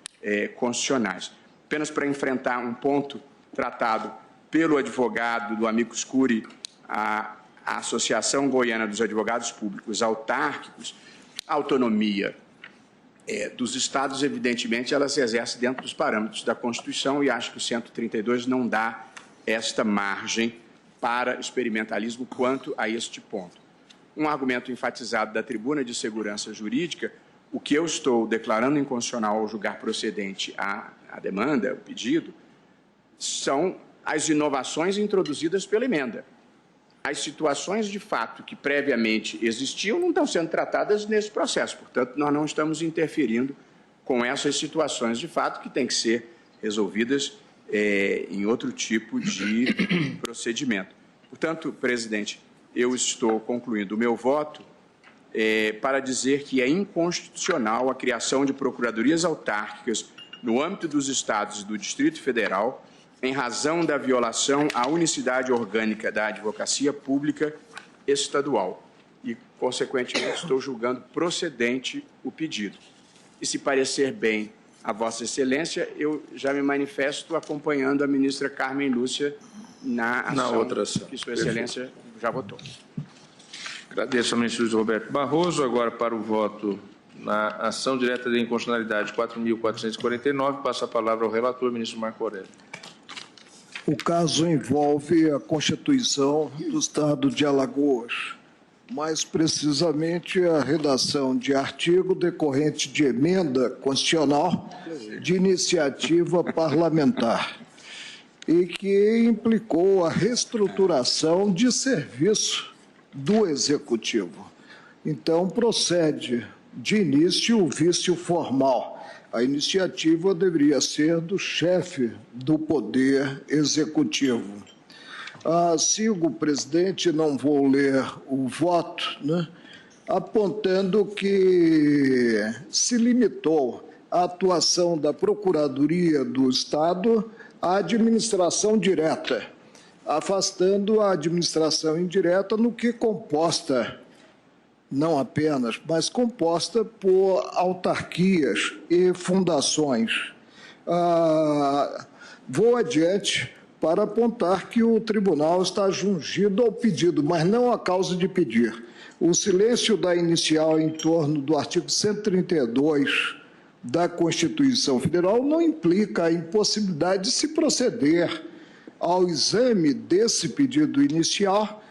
S6: constitucionais. Apenas para enfrentar um ponto tratado pelo advogado do amicus curiae, a Associação Goiana dos Advogados Públicos Autárquicos, a autonomia dos estados, evidentemente, ela se exerce dentro dos parâmetros da Constituição e acho que o 132 não dá esta margem para experimentalismo quanto a este ponto. Um argumento enfatizado da tribuna de segurança jurídica, o que eu estou declarando inconstitucional ao julgar procedente a demanda, o pedido, são as inovações introduzidas pela emenda. As situações de fato que previamente existiam não estão sendo tratadas nesse processo, portanto, nós não estamos interferindo com essas situações de fato que têm que ser resolvidas em outro tipo de procedimento. Portanto, presidente, eu estou concluindo o meu voto para dizer que é inconstitucional a criação de procuradorias autárquicas no âmbito dos estados e do Distrito Federal, em razão da violação à unicidade orgânica da advocacia pública estadual. E, consequentemente, estou julgando procedente o pedido. E, se parecer bem a Vossa Excelência, eu já me manifesto acompanhando a ministra Carmen Lúcia na ação que Sua Excelência já votou.
S2: Agradeço ao ministro Luiz Roberto Barroso. Agora, para o voto na ação direta de inconstitucionalidade 4.449, passa a palavra ao relator, ministro Marco Aurélio.
S5: O caso envolve a Constituição do Estado de Alagoas, mais precisamente a redação de artigo decorrente de emenda constitucional de iniciativa parlamentar e que implicou a reestruturação de serviço do Executivo. Então, procede de início o vício formal. A iniciativa deveria ser do chefe do Poder Executivo. Sigo, presidente, não vou ler o voto, apontando que se limitou a atuação da Procuradoria do Estado à administração direta, afastando a administração indireta no que composta, não apenas, mas composta por autarquias e fundações. Vou adiante para apontar que o tribunal está jungido ao pedido, mas não à causa de pedir. O silêncio da inicial em torno do artigo 132 da Constituição Federal não implica a impossibilidade de se proceder ao exame desse pedido inicial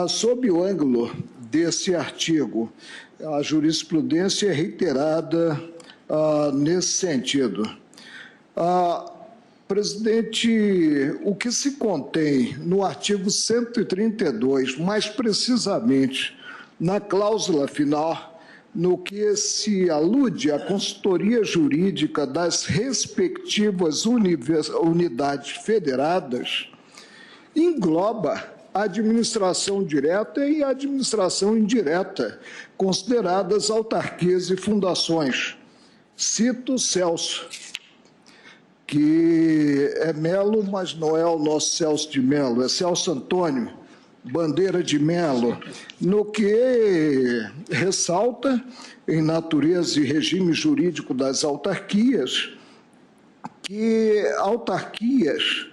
S5: sob o ângulo desse artigo. A jurisprudência é reiterada nesse sentido. Presidente, o que se contém no artigo 132, mais precisamente na cláusula final, no que se alude à consultoria jurídica das respectivas unidades federadas, engloba a administração direta e a administração indireta, consideradas autarquias e fundações. Cito Celso, que é Melo, mas não é o nosso Celso de Melo, é Celso Antônio Bandeira de Melo, no que ressalta, em natureza e regime jurídico das autarquias, que autarquias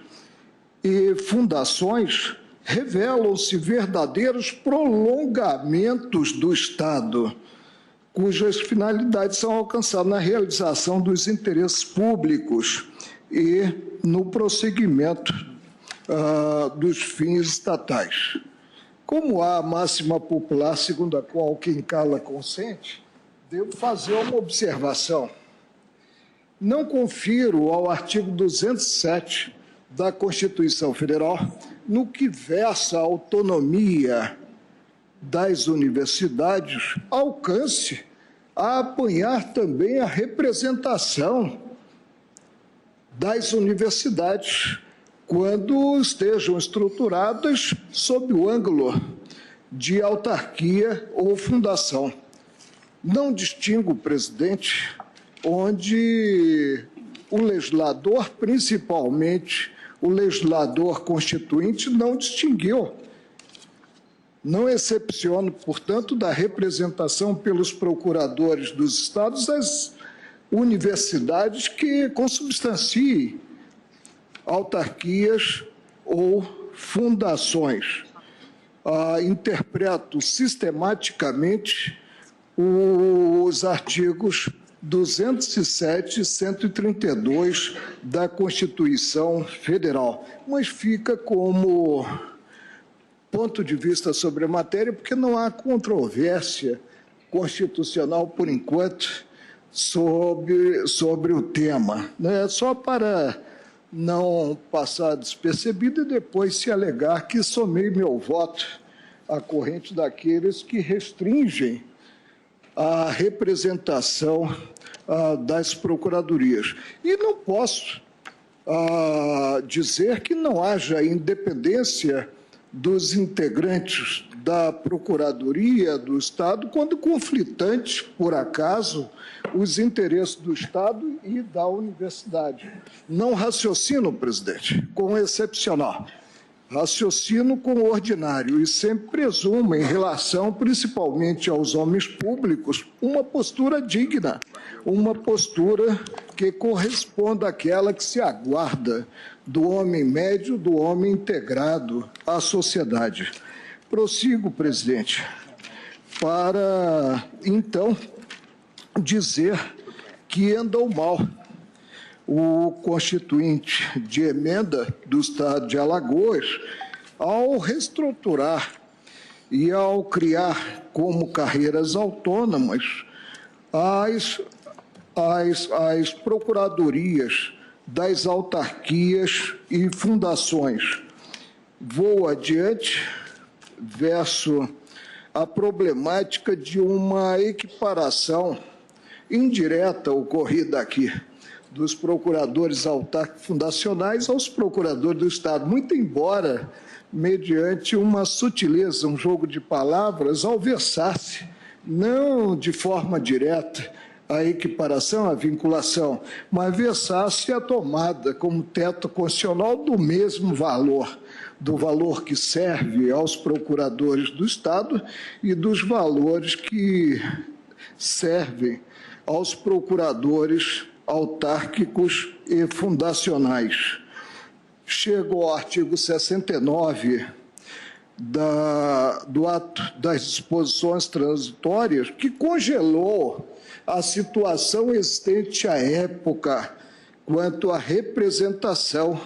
S5: e fundações revelam-se verdadeiros prolongamentos do Estado, cujas finalidades são alcançadas na realização dos interesses públicos e no prosseguimento dos fins estatais. Como há a máxima popular segundo a qual quem cala consente, devo fazer uma observação. Não confiro ao artigo 207 da Constituição Federal no que versa a autonomia das universidades alcance a apanhar também a representação das universidades quando estejam estruturadas sob o ângulo de autarquia ou fundação. Não distingo, presidente, onde o legislador, principalmente o legislador constituinte, não distinguiu. Não excepciono, portanto, da representação pelos procuradores dos estados as universidades que consubstanciem autarquias ou fundações. Interpreto sistematicamente os artigos 207 e 132 da Constituição Federal, mas fica como ponto de vista sobre a matéria, porque não há controvérsia constitucional, por enquanto, sobre o tema. Só para não passar despercebido e depois se alegar que somei meu voto à corrente daqueles que restringem a representação das procuradorias. E não posso dizer que não haja independência dos integrantes da Procuradoria do Estado quando conflitantes, por acaso, os interesses do Estado e da universidade. Não raciocino, presidente, com o excepcional. Raciocino com o ordinário e sempre presumo, em relação principalmente aos homens públicos, uma postura digna, uma postura que corresponda àquela que se aguarda do homem médio, do homem integrado à sociedade. Prossigo, presidente, para, então, dizer que andou mal o constituinte de emenda do Estado de Alagoas ao reestruturar e ao criar como carreiras autônomas as procuradorias das autarquias e fundações. Vou adiante, verso a problemática de uma equiparação indireta ocorrida aqui dos procuradores autárquicos fundacionais aos procuradores do Estado, muito embora, mediante uma sutileza, um jogo de palavras, ao versar-se, não de forma direta, a equiparação, a vinculação, mas versar-se a tomada como teto constitucional do mesmo valor, do valor que serve aos procuradores do Estado e dos valores que servem aos procuradores autárquicos e fundacionais. Chego ao artigo 69 do ato das disposições transitórias, que congelou a situação existente à época quanto à representação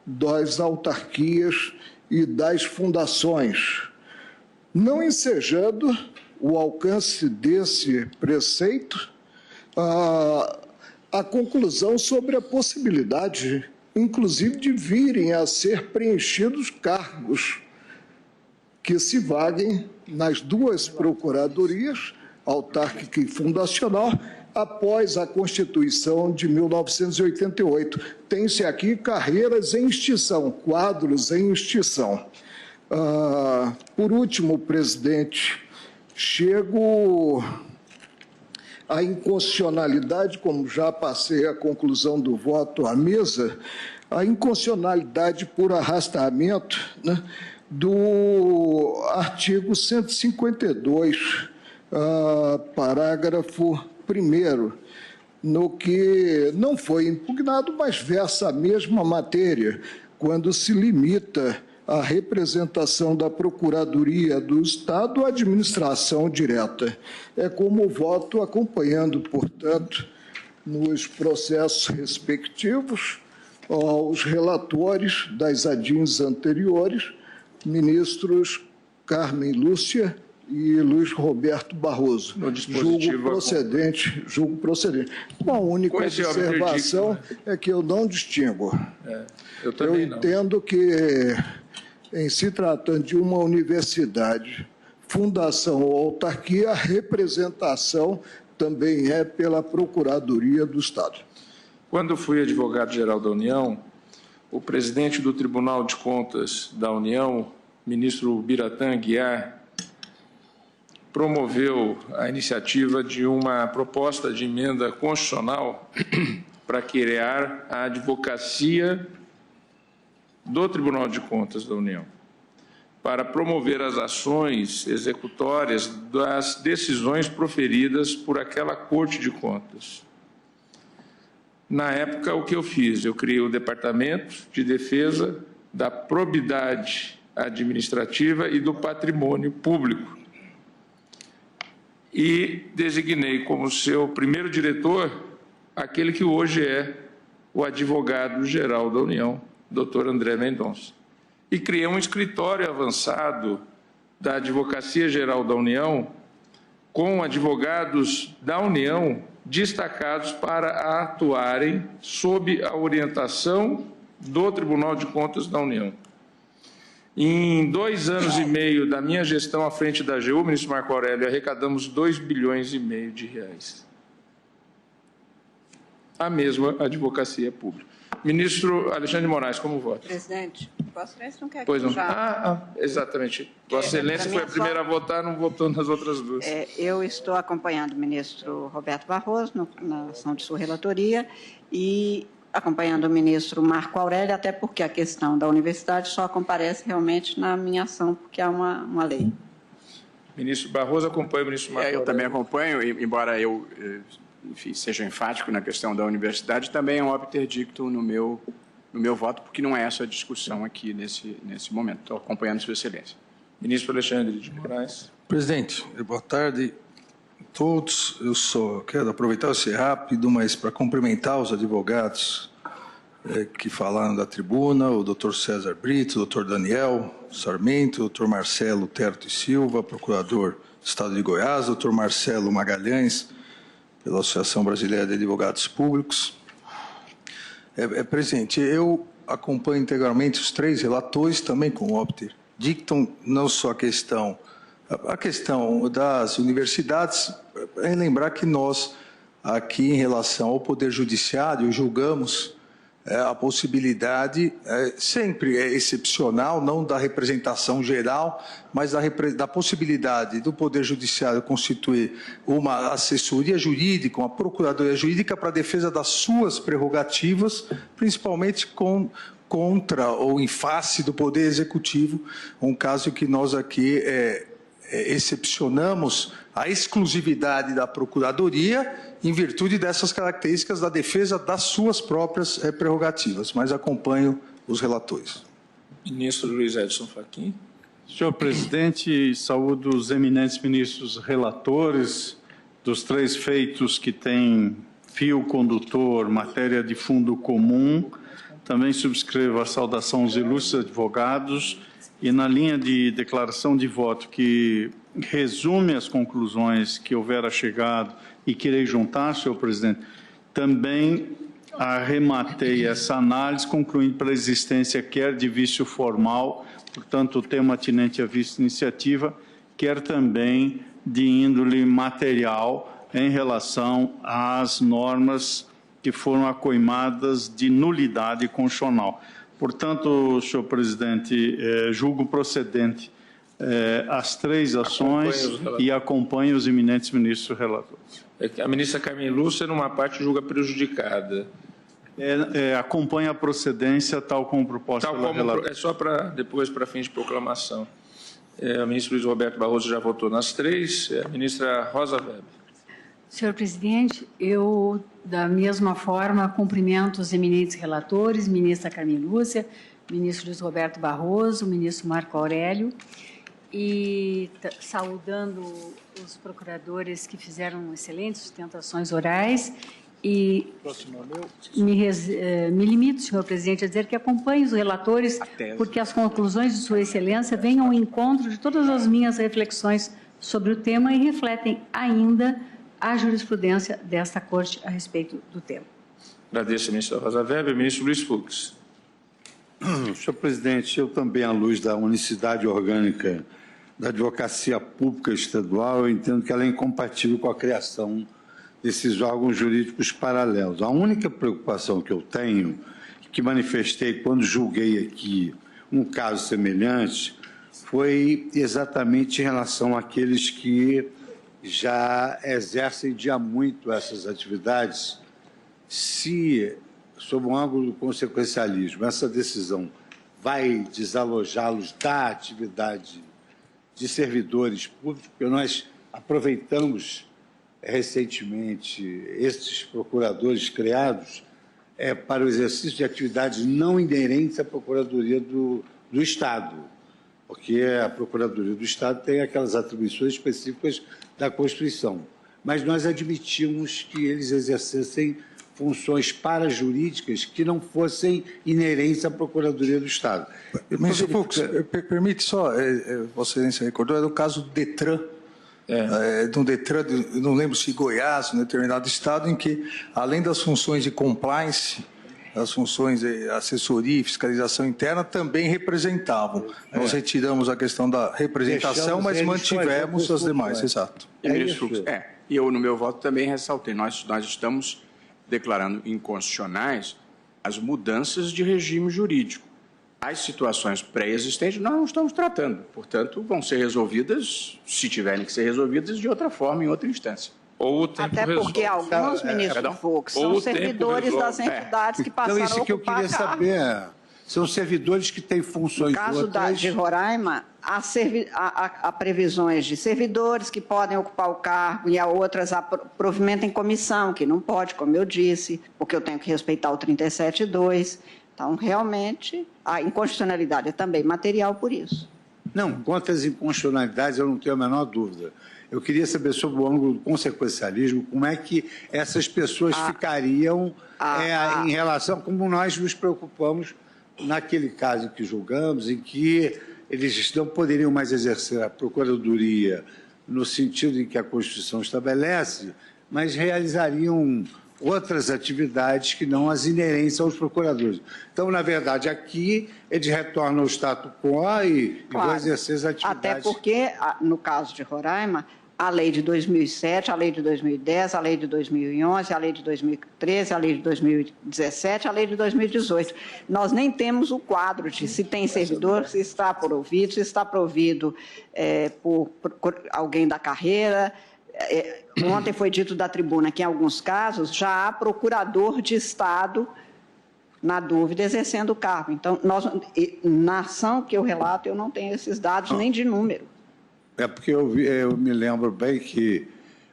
S5: das autarquias e das fundações, não ensejando o alcance desse preceito a conclusão sobre a possibilidade, inclusive, de virem a ser preenchidos cargos que se vaguem nas duas procuradorias, autárquica e fundacional, após a Constituição de 1988. Tem-se aqui carreiras em extinção, quadros em extinção. Por último, presidente, chego à inconstitucionalidade, como já passei a conclusão do voto à mesa, a inconstitucionalidade por arrastamento, né, do artigo 152, parágrafo 1º, no que não foi impugnado, mas versa a mesma matéria, quando se limita a representação da Procuradoria do Estado à administração direta. É como voto acompanhando, portanto, nos processos respectivos, aos relatores das ADINs anteriores, ministros Carmen Lúcia e Luiz Roberto Barroso. Julgo procedente. Uma única observação é que eu não distingo. Eu entendo que, em se tratando de uma universidade, fundação ou autarquia, a representação também é pela Procuradoria do Estado.
S2: Quando fui advogado-geral da União, o presidente do Tribunal de Contas da União, ministro Biratã Aguiar, promoveu a iniciativa de uma proposta de emenda constitucional para criar a advocacia do Tribunal de Contas da União, para promover as ações executórias das decisões proferidas por aquela Corte de Contas. Na época, o que eu fiz? Eu criei o Departamento de Defesa da Probidade Administrativa e do Patrimônio Público e designei como seu primeiro diretor aquele que hoje é o advogado-geral da União, Dr. André Mendonça. E criei um escritório avançado da Advocacia Geral da União, com advogados da União destacados para atuarem sob a orientação do Tribunal de Contas da União. Em 2 anos e meio da minha gestão à frente da AGU, ministro Marco Aurélio, arrecadamos 2,5 bilhões de reais. A mesma advocacia pública. Ministro Alexandre de Moraes, como vota?
S4: Presidente, Vossa Excelência não quer que
S2: Pois não.
S4: eu já...
S2: Exatamente. Vossa Excelência foi a primeira a votar, não votou nas outras duas.
S4: Eu estou acompanhando o ministro Roberto Barroso na ação de sua relatoria e acompanhando o ministro Marco Aurélio, até porque a questão da universidade só comparece realmente na minha ação, porque há uma lei.
S2: Ministro Barroso acompanha o ministro Marco Aurélio.
S6: Eu também acompanho, embora eu seja enfático na questão da universidade, também é um obter dictum no meu voto, porque não é essa a discussão aqui nesse momento. Estou acompanhando Sua Excelência.
S2: Ministro Alexandre de Moraes.
S7: Presidente, boa tarde a todos. Eu só quero aproveitar ser rápido, mas para cumprimentar os advogados que falaram da tribuna, o doutor César Brito, o doutor Daniel Sarmento, o doutor Marcelo Terto e Silva, procurador do Estado de Goiás, o doutor Marcelo Magalhães, pela Associação Brasileira de Advogados Públicos. Presidente, eu acompanho integralmente os 3 relatores, também com o obter dictum, não só a questão das universidades, é lembrar que nós, aqui em relação ao Poder Judiciário, julgamos a possibilidade, sempre é excepcional, não da representação geral, mas da possibilidade do Poder Judiciário constituir uma assessoria jurídica, uma procuradoria jurídica para a defesa das suas prerrogativas, principalmente contra ou em face do Poder Executivo, um caso que nós aqui excepcionamos a exclusividade da Procuradoria em virtude dessas características da defesa das suas próprias prerrogativas, mas acompanho os relatores.
S2: Ministro Luiz Edson Fachin.
S8: Senhor presidente, saúdo os eminentes ministros relatores dos 3 feitos que têm fio condutor, matéria de fundo comum. Também subscrevo a saudação aos ilustres advogados e, na linha de declaração de voto que resume as conclusões que houvera chegado e que irei juntar, senhor presidente, também arrematei essa análise, concluindo pela existência quer de vício formal, portanto, o tema atinente à vício-iniciativa, quer também de índole material em relação às normas que foram acoimadas de nulidade constitucional. Portanto, senhor presidente, julgo procedente as 3 ações e acompanho os eminentes ministros relatores.
S2: A ministra Carmen Lúcia, numa parte, julga prejudicada.
S8: Acompanha a procedência tal como proposta pela relatora.
S2: É só para depois, para fins de proclamação. O ministro Luiz Roberto Barroso já votou nas 3. A ministra Rosa Weber.
S9: Senhor presidente, eu, da mesma forma, cumprimento os eminentes relatores, ministra Carmen Lúcia, ministro Luiz Roberto Barroso, ministro Marco Aurélio, e saudando os procuradores que fizeram excelentes sustentações orais e me limito, senhor presidente, a dizer que acompanho os relatores, porque as conclusões de sua excelência venham ao encontro de todas as minhas reflexões sobre o tema e refletem ainda a jurisprudência desta Corte a respeito do tema.
S2: Agradeço, ministra Rosa Weber. Ministro Luiz Fux.
S8: Senhor presidente, eu também, à luz da unicidade orgânica da advocacia pública estadual, eu entendo que ela é incompatível com a criação desses órgãos jurídicos paralelos. A única preocupação que eu tenho, que manifestei quando julguei aqui um caso semelhante, foi exatamente em relação àqueles que já exercem de há muito essas atividades. Se, sob um ângulo do consequencialismo, essa decisão vai desalojá-los da atividade de servidores públicos, porque nós aproveitamos recentemente esses procuradores criados para o exercício de atividades não inerentes à Procuradoria do Estado, porque a Procuradoria do Estado tem aquelas atribuições específicas da Constituição. Mas nós admitimos que eles exercessem funções parajurídicas que não fossem inerentes à Procuradoria do Estado.
S7: Ministro Fux, permite só, Vossa Excelência recordou, era o caso do Detran, no Detran, não lembro se Goiás, em determinado estado, em que, além das funções de compliance, as funções de assessoria e fiscalização interna também representavam. Nós retiramos a questão da representação, mas mantivemos as demais, exato.
S6: E eu, no meu voto, também ressaltei. Nós estamos declarando inconstitucionais as mudanças de regime jurídico. As situações pré-existentes nós não estamos tratando. Portanto, vão ser resolvidas, se tiverem que ser resolvidas, de outra forma, em outra instância.
S2: Ou o tempo
S4: Até porque alguns ministros Fux são servidores das entidades que passaram a ocupar.
S8: Isso que eu queria saber. São servidores que têm funções outras.
S4: No caso de Roraima, há previsões de servidores que podem ocupar o cargo e há outras há provimento em comissão, que não pode, como eu disse, porque eu tenho que respeitar o 37.2. Então, realmente, a inconstitucionalidade é também material por isso.
S8: Não, quanto às inconstitucionalidades, eu não tenho a menor dúvida. Eu queria saber sobre o ângulo do consequencialismo, como é que essas pessoas ficariam em relação, como nós nos preocupamos naquele caso que julgamos, em que eles não poderiam mais exercer a procuradoria no sentido em que a Constituição estabelece, mas realizariam outras atividades que não as inerentes aos procuradores. Então, na verdade, aqui eles retornam ao status quo e vão exercer as atividades.
S4: Até porque, no caso de Roraima, a lei de 2007, a lei de 2010, a lei de 2011, a lei de 2013, a lei de 2017, a lei de 2018. Nós nem temos o quadro de se tem servidor, se está provido, se está provido por alguém da carreira. Ontem foi dito da tribuna que, em alguns casos, já há procurador de Estado, na dúvida, exercendo o cargo. Então, na ação que eu relato, eu não tenho esses dados nem de número.
S8: É porque eu me lembro bem que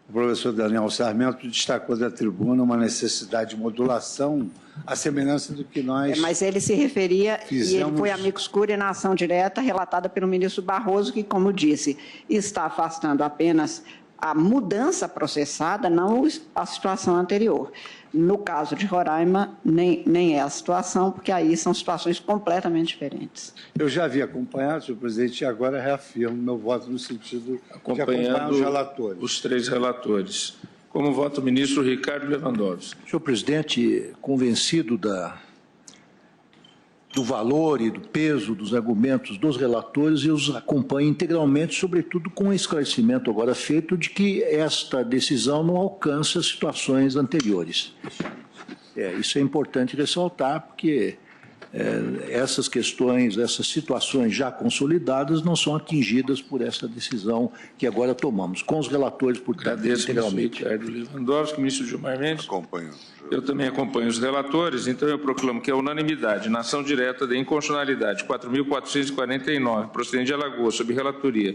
S8: o professor Daniel Sarmento destacou da tribuna uma necessidade de modulação, à semelhança do que nós
S4: mas ele se referia, e ele foi amicus curiae na ação direta relatada pelo ministro Barroso, que, como disse, está afastando apenas a mudança processada, não a situação anterior. No caso de Roraima, nem é a situação, porque aí são situações completamente diferentes.
S8: Eu já havia acompanhado, senhor presidente, e agora reafirmo meu voto no sentido de acompanhar os relatores.
S2: Os três relatores. Como voto o ministro Ricardo Lewandowski.
S10: Senhor presidente, convencido do valor e do peso dos argumentos dos relatores, eu os acompanho integralmente, sobretudo com o esclarecimento agora feito de que esta decisão não alcança situações anteriores. Isso é importante ressaltar, porque essas questões, essas situações já consolidadas não são atingidas por essa decisão que agora tomamos. Com os relatores, portanto, integralmente.
S2: Ricardo Lewandowski, ministro Gilmar Mendes.
S11: Acompanho.
S2: Eu também acompanho os relatores, então eu proclamo que a unanimidade na ação direta de inconstitucionalidade 4.449, procedente de Alagoas, sob relatoria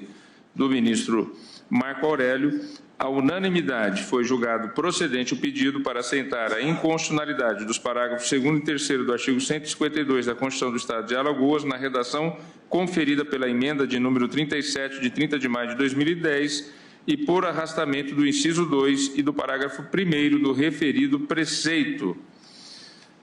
S2: do ministro Marco Aurélio, a unanimidade foi julgado procedente o pedido para assentar a inconstitucionalidade dos parágrafos 2º e 3º do artigo 152 da Constituição do Estado de Alagoas, na redação conferida pela emenda de número 37, de 30 de maio de 2010, e por arrastamento do inciso 2 e do parágrafo 1º do referido preceito.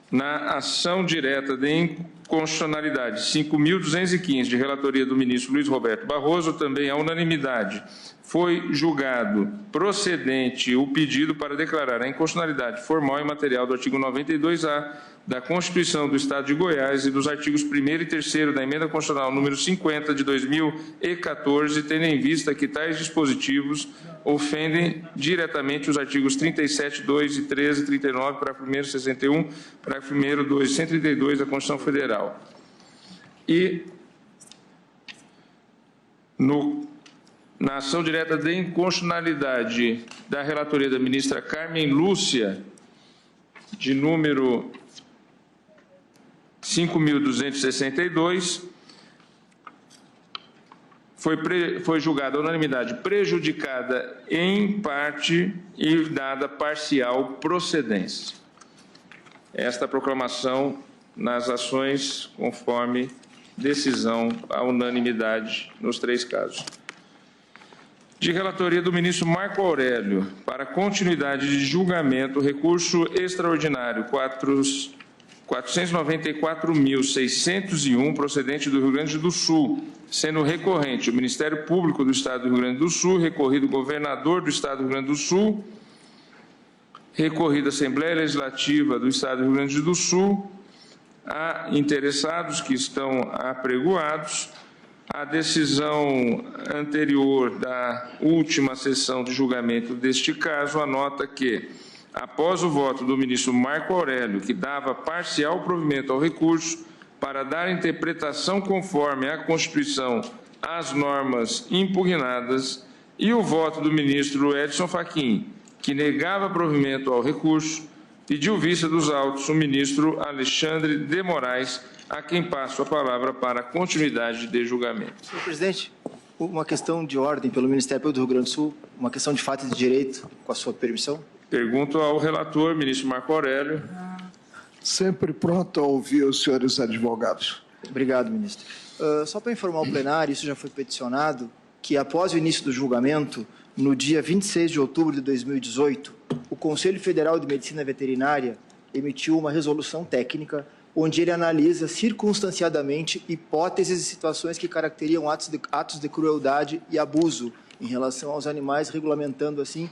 S2: Na ação direta de inconstitucionalidade 5.215, de relatoria do ministro Luiz Roberto Barroso, também a unanimidade foi julgado procedente o pedido para declarar a inconstitucionalidade formal e material do artigo 92A da Constituição do Estado de Goiás e dos artigos 1º e 3º da Emenda Constitucional número 50 de 2014, tendo em vista que tais dispositivos ofendem diretamente os artigos 37, 2 e 13, 39, parágrafo 1º, 61, parágrafo 1º, 2 e 132 da Constituição Federal. E na ação direta de inconstitucionalidade da relatoria da ministra Carmen Lúcia, de número 5.262, foi julgada a unanimidade prejudicada em parte e dada parcial procedência. Esta proclamação nas ações conforme decisão à unanimidade nos três casos. De relatoria do ministro Marco Aurélio, para continuidade de julgamento, recurso extraordinário 494.601 procedente do Rio Grande do Sul, sendo recorrente o Ministério Público do Estado do Rio Grande do Sul, recorrido o governador do Estado do Rio Grande do Sul, recorrido a Assembleia Legislativa do Estado do Rio Grande do Sul, a interessados que estão apregoados. A decisão anterior da última sessão de julgamento deste caso anota que, após o voto do ministro Marco Aurélio, que dava parcial provimento ao recurso para dar interpretação conforme a Constituição às normas impugnadas, e o voto do ministro Edson Fachin, que negava provimento ao recurso, pediu vista dos autos o ministro Alexandre de Moraes, a quem passo a palavra para a continuidade de julgamento.
S11: Senhor presidente, uma questão de ordem pelo Ministério Público do Rio Grande do Sul, uma questão de fato e de direito, com a sua permissão.
S2: Pergunto ao relator, ministro Marco Aurélio.
S5: Sempre pronto a ouvir os senhores advogados.
S11: Obrigado, ministro. Só para informar o plenário, isso já foi peticionado, que após o início do julgamento, no dia 26 de outubro de 2018, o Conselho Federal de Medicina Veterinária emitiu uma resolução técnica onde ele analisa circunstanciadamente hipóteses e situações que caracterizam atos de crueldade e abuso em relação aos animais, regulamentando assim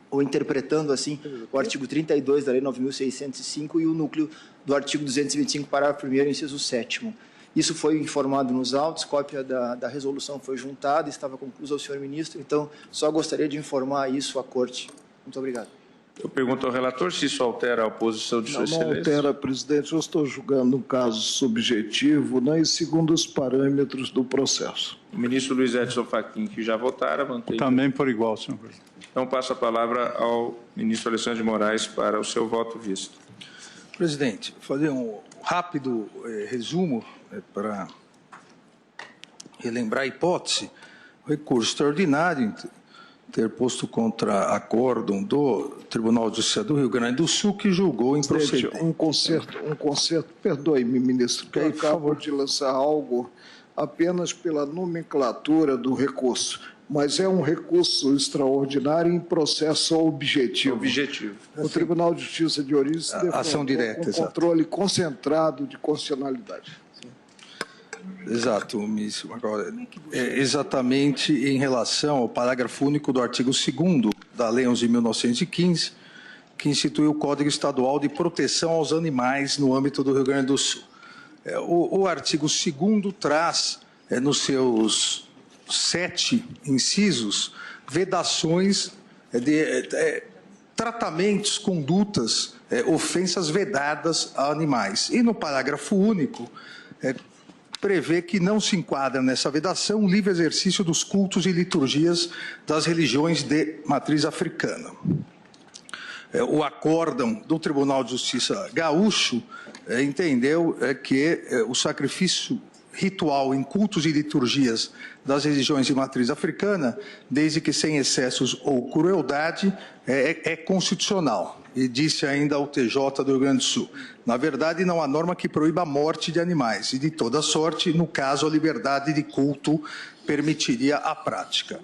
S11: ou interpretando assim o artigo 32 da Lei 9.605 e o núcleo do artigo 225, parágrafo 1º, inciso 7º. Isso foi informado nos autos, cópia da resolução foi juntada, estava conclusa ao senhor ministro, então só gostaria de informar isso à Corte. Muito obrigado.
S2: Eu pergunto ao relator se isso altera a posição de Sua Excelência.
S5: Não altera, presidente. Eu estou julgando um caso subjetivo, né, e segundo os parâmetros do processo.
S2: O ministro Luiz Edson Fachin, que já votara, mantém.
S8: Também por igual, senhor presidente.
S2: Então, passo a palavra ao ministro Alexandre de Moraes para o seu voto visto.
S7: Presidente, fazer um rápido resumo para relembrar a hipótese. O recurso extraordinário interposto contra acórdão do Tribunal de Justiça do Rio Grande do Sul, que julgou improcedente.
S5: Um conserto, perdoe-me, ministro, que eu acabo de lançar algo apenas pela nomenclatura do recurso, mas é um recurso extraordinário em processo objetivo. O Tribunal de Justiça de Ouriço
S7: ação direta,
S5: um controle concentrado de constitucionalidade.
S7: Exato, ministro Marco Aurélio. Exatamente em relação ao parágrafo único do artigo 2º da Lei 11.915, que institui o Código Estadual de Proteção aos Animais no âmbito do Rio Grande do Sul. O artigo 2º traz, nos seus 7 incisos, vedações de tratamentos, condutas, ofensas vedadas a animais. E no parágrafo único, prevê que não se enquadra nessa vedação o livre exercício dos cultos e liturgias das religiões de matriz africana. O acórdão do Tribunal de Justiça gaúcho entendeu que o sacrifício ritual em cultos e liturgias das religiões de matriz africana, desde que sem excessos ou crueldade, é constitucional. E disse ainda ao TJ do Rio Grande do Sul: na verdade, não há norma que proíba a morte de animais, e de toda sorte, no caso, a liberdade de culto permitiria a prática.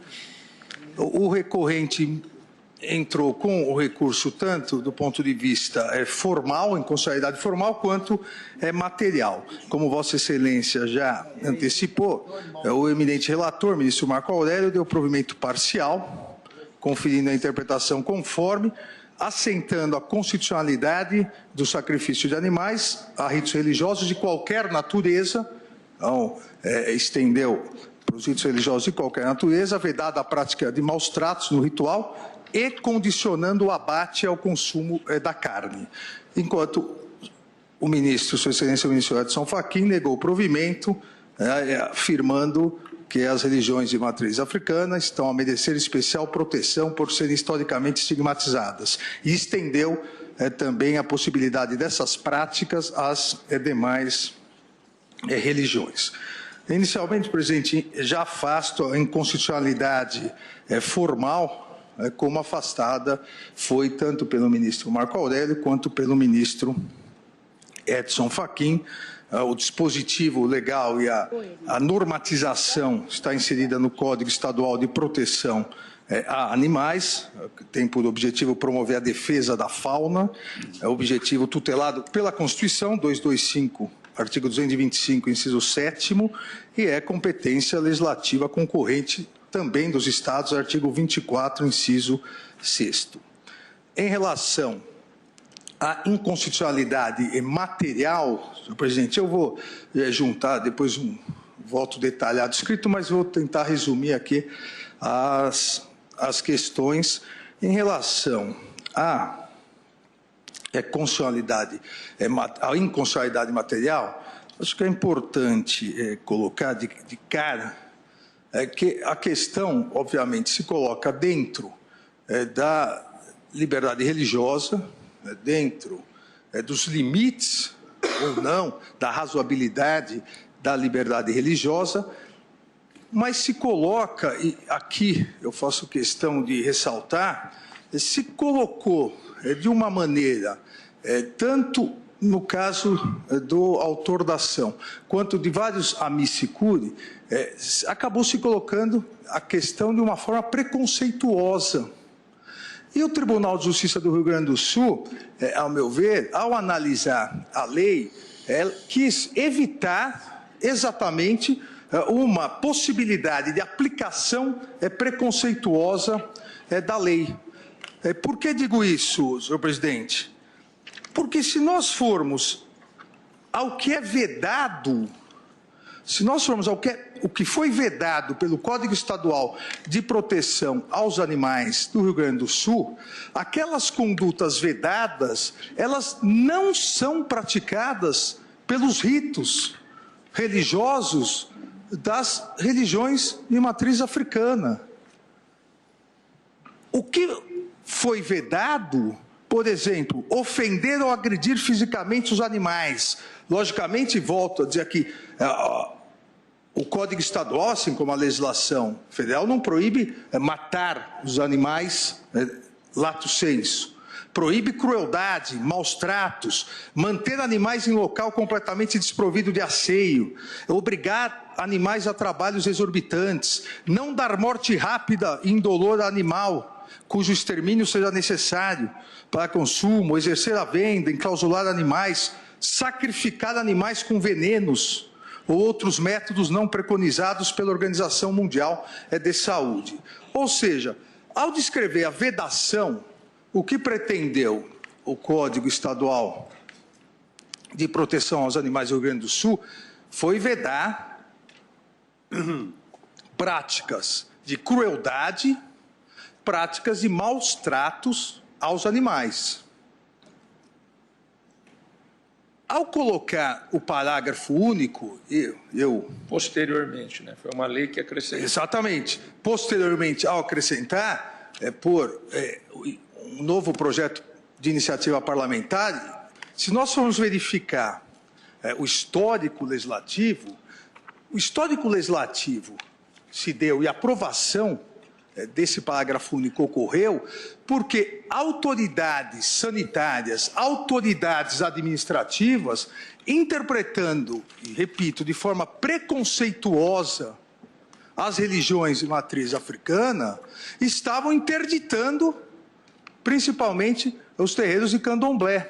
S7: O recorrente entrou com o recurso tanto do ponto de vista formal, inconstitucionalidade formal, quanto material. Como Vossa Excelência já antecipou, o eminente relator, ministro Marco Aurélio, deu provimento parcial, conferindo a interpretação conforme, assentando a constitucionalidade do sacrifício de animais a ritos religiosos de qualquer natureza. Então, estendeu para os ritos religiosos de qualquer natureza, vedada a prática de maus tratos no ritual e condicionando o abate ao consumo da carne. Enquanto o ministro, Sua Excelência, o ministro Edson Fachin, negou o provimento, afirmando que as religiões de matriz africana estão a merecer especial proteção por serem historicamente estigmatizadas, e estendeu também a possibilidade dessas práticas às demais religiões. Inicialmente, presidente, já afasto a inconstitucionalidade formal, como afastada foi tanto pelo ministro Marco Aurélio quanto pelo ministro Edson Fachin. O dispositivo legal e a normatização está inserida no Código Estadual de Proteção a animais, tem por objetivo promover a defesa da fauna, é objetivo tutelado pela Constituição, 225, artigo 225, inciso 7º, e é competência legislativa concorrente também dos Estados, artigo 24, inciso 6º. Em relação à inconstitucionalidade material, senhor presidente, eu vou juntar depois um voto detalhado escrito, mas vou tentar resumir aqui as questões em relação à a inconstitucionalidade material. Acho que é importante colocar de cara que a questão, obviamente, se coloca dentro da liberdade religiosa, dentro dos limites ou não da razoabilidade da liberdade religiosa, mas se coloca, e aqui eu faço questão de ressaltar, se colocou de uma maneira, tanto no caso do autor da ação, quanto de vários amici curiae, acabou se colocando a questão de uma forma preconceituosa. E o Tribunal de Justiça do Rio Grande do Sul, ao meu ver, ao analisar a lei, quis evitar exatamente uma possibilidade de aplicação preconceituosa da lei. Por que digo isso, senhor presidente? Porque se nós formos ao que é vedado, se nós formos ao que foi vedado pelo Código Estadual de Proteção aos Animais do Rio Grande do Sul, aquelas condutas vedadas, elas não são praticadas pelos ritos religiosos das religiões de matriz africana. O que foi vedado, por exemplo, ofender ou agredir fisicamente os animais. Logicamente, volto a dizer aqui, o Código Estadual, assim como a legislação federal, não proíbe matar os animais lato sensu. Proíbe crueldade, maus tratos, manter animais em local completamente desprovido de asseio, obrigar animais a trabalhos exorbitantes, não dar morte rápida e indolor a animal, cujo extermínio seja necessário para consumo, exercer a venda, enclausular animais, sacrificar animais com venenos ou outros métodos não preconizados pela Organização Mundial de Saúde. Ou seja, ao descrever a vedação, o que pretendeu o Código Estadual de Proteção aos Animais do Rio Grande do Sul foi vedar práticas de crueldade, práticas de maus tratos aos animais. Ao colocar o parágrafo único,
S2: posteriormente, né? Foi uma lei que acrescentou.
S7: Exatamente. Posteriormente, ao acrescentar, um novo projeto de iniciativa parlamentar, se nós formos verificar o histórico legislativo se deu e a aprovação desse parágrafo único ocorreu porque autoridades sanitárias, autoridades administrativas, interpretando, e repito, de forma preconceituosa as religiões de matriz africana, estavam interditando principalmente os terreiros de candomblé.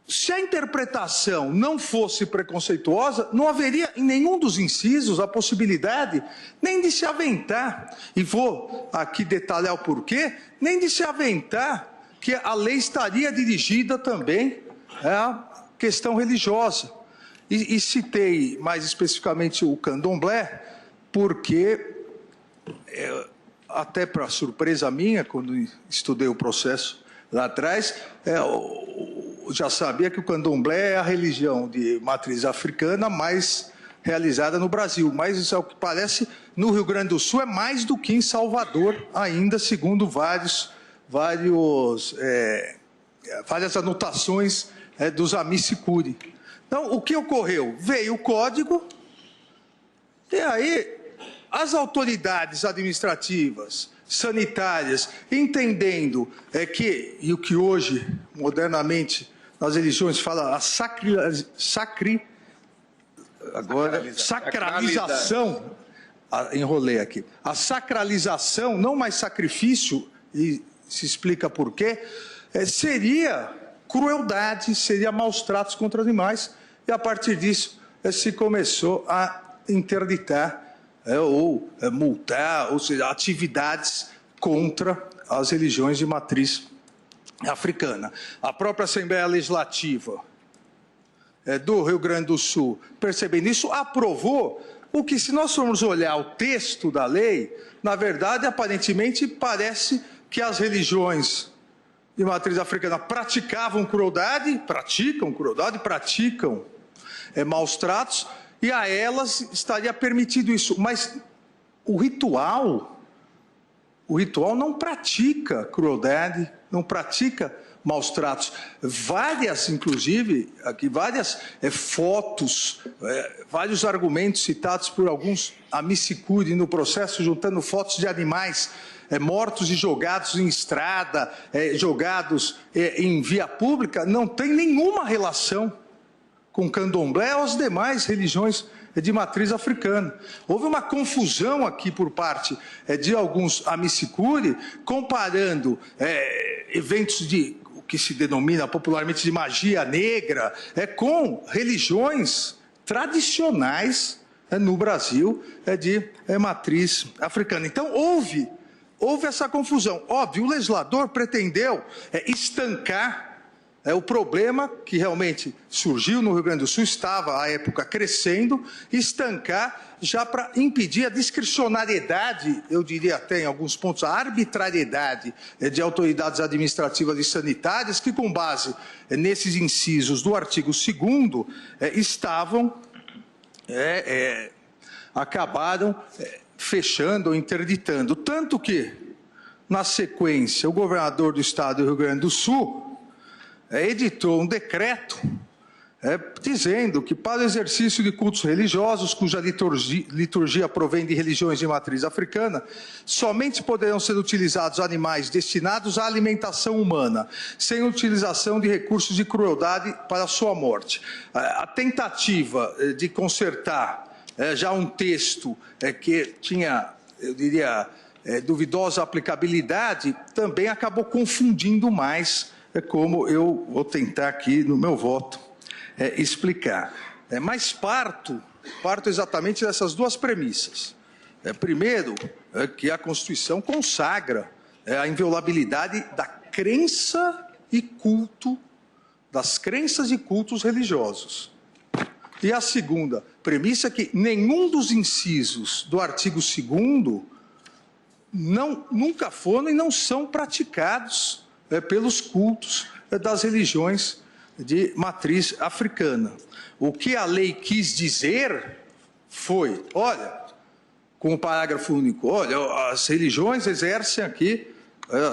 S7: Se a interpretação não fosse preconceituosa, não haveria em nenhum dos incisos a possibilidade nem de se aventar, e vou aqui detalhar o porquê, nem de se aventar que a lei estaria dirigida também à questão religiosa. E citei mais especificamente o candomblé, porque, até para surpresa minha, quando estudei o processo lá atrás, já sabia que o candomblé é a religião de matriz africana mais realizada no Brasil, mas, ao que parece, no Rio Grande do Sul é mais do que em Salvador ainda, segundo várias anotações dos amici curiae. Então, o que ocorreu? Veio o código, e aí as autoridades administrativas, sanitárias, entendendo e o que hoje, modernamente, nas religiões fala a sacralização enrolei aqui, a sacralização, não mais sacrifício, e se explica por quê, seria crueldade, seria maus tratos contra animais, e a partir disso se começou a interditar ou multar, ou seja, atividades contra as religiões de matriz africana. A própria Assembleia Legislativa do Rio Grande do Sul, percebendo isso, aprovou o que, se nós formos olhar o texto da lei, na verdade, aparentemente, parece que as religiões de matriz africana praticam crueldade, praticam maus tratos, e a elas estaria permitido isso. Mas o ritual não pratica crueldade, não pratica maus tratos. Várias, inclusive, aqui várias fotos, vários argumentos citados por alguns amicicuri no processo, juntando fotos de animais mortos e jogados em estrada, jogados em via pública, não tem nenhuma relação com candomblé ou as demais religiões de matriz africana. Houve uma confusão aqui por parte de alguns amicicuri, comparando eventos de o que se denomina popularmente de magia negra com religiões tradicionais no Brasil de matriz africana. Então, houve essa confusão. Óbvio, o legislador pretendeu estancar o problema que realmente surgiu no Rio Grande do Sul, estava à época crescendo, estancar já para impedir a discricionariedade, eu diria até em alguns pontos a arbitrariedade de autoridades administrativas e sanitárias que, com base nesses incisos do artigo 2º, acabaram fechando ou interditando. Tanto que, na sequência, o governador do estado do Rio Grande do Sul editou um decreto dizendo que, para o exercício de cultos religiosos, cuja liturgia provém de religiões de matriz africana, somente poderão ser utilizados animais destinados à alimentação humana, sem utilização de recursos de crueldade para sua morte. A tentativa de consertar já um texto que tinha, eu diria, duvidosa aplicabilidade, também acabou confundindo mais, como eu vou tentar aqui no meu voto explicar. Mas parto exatamente dessas duas premissas. Primeiro, que a Constituição consagra a inviolabilidade da crença e culto, das crenças e cultos religiosos. E a segunda premissa é que nenhum dos incisos do artigo 2º nunca foram e não são praticados pelos cultos das religiões de matriz africana. O que a lei quis dizer foi, olha, com o parágrafo único, olha, as religiões exercem aqui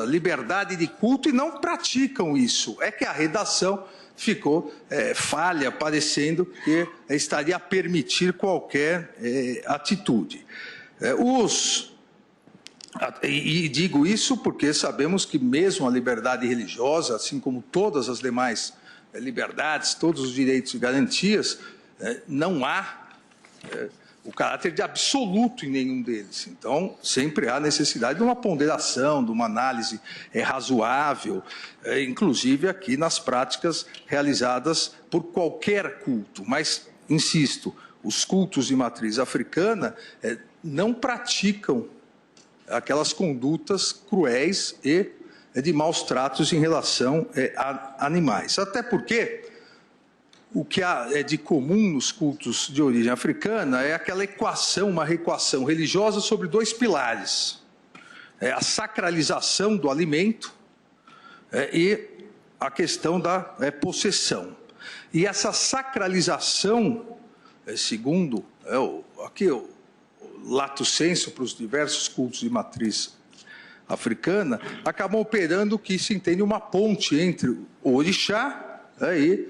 S7: liberdade de culto e não praticam isso. É que a redação ficou falha, parecendo que estaria a permitir qualquer atitude. E digo isso porque sabemos que mesmo a liberdade religiosa, assim como todas as demais liberdades, todos os direitos e garantias, não há o caráter de absoluto em nenhum deles. Então, sempre há necessidade de uma ponderação, de uma análise razoável, inclusive aqui nas práticas realizadas por qualquer culto. Mas, insisto, os cultos de matriz africana não praticam aquelas condutas cruéis e de maus tratos em relação a animais. Até porque o que há de comum nos cultos de origem africana é aquela equação, uma reequação religiosa sobre dois pilares. A sacralização do alimento e a questão da possessão. E essa sacralização, segundo aqui o lato sensu para os diversos cultos de matriz africana, acabam operando que se entende uma ponte entre o orixá e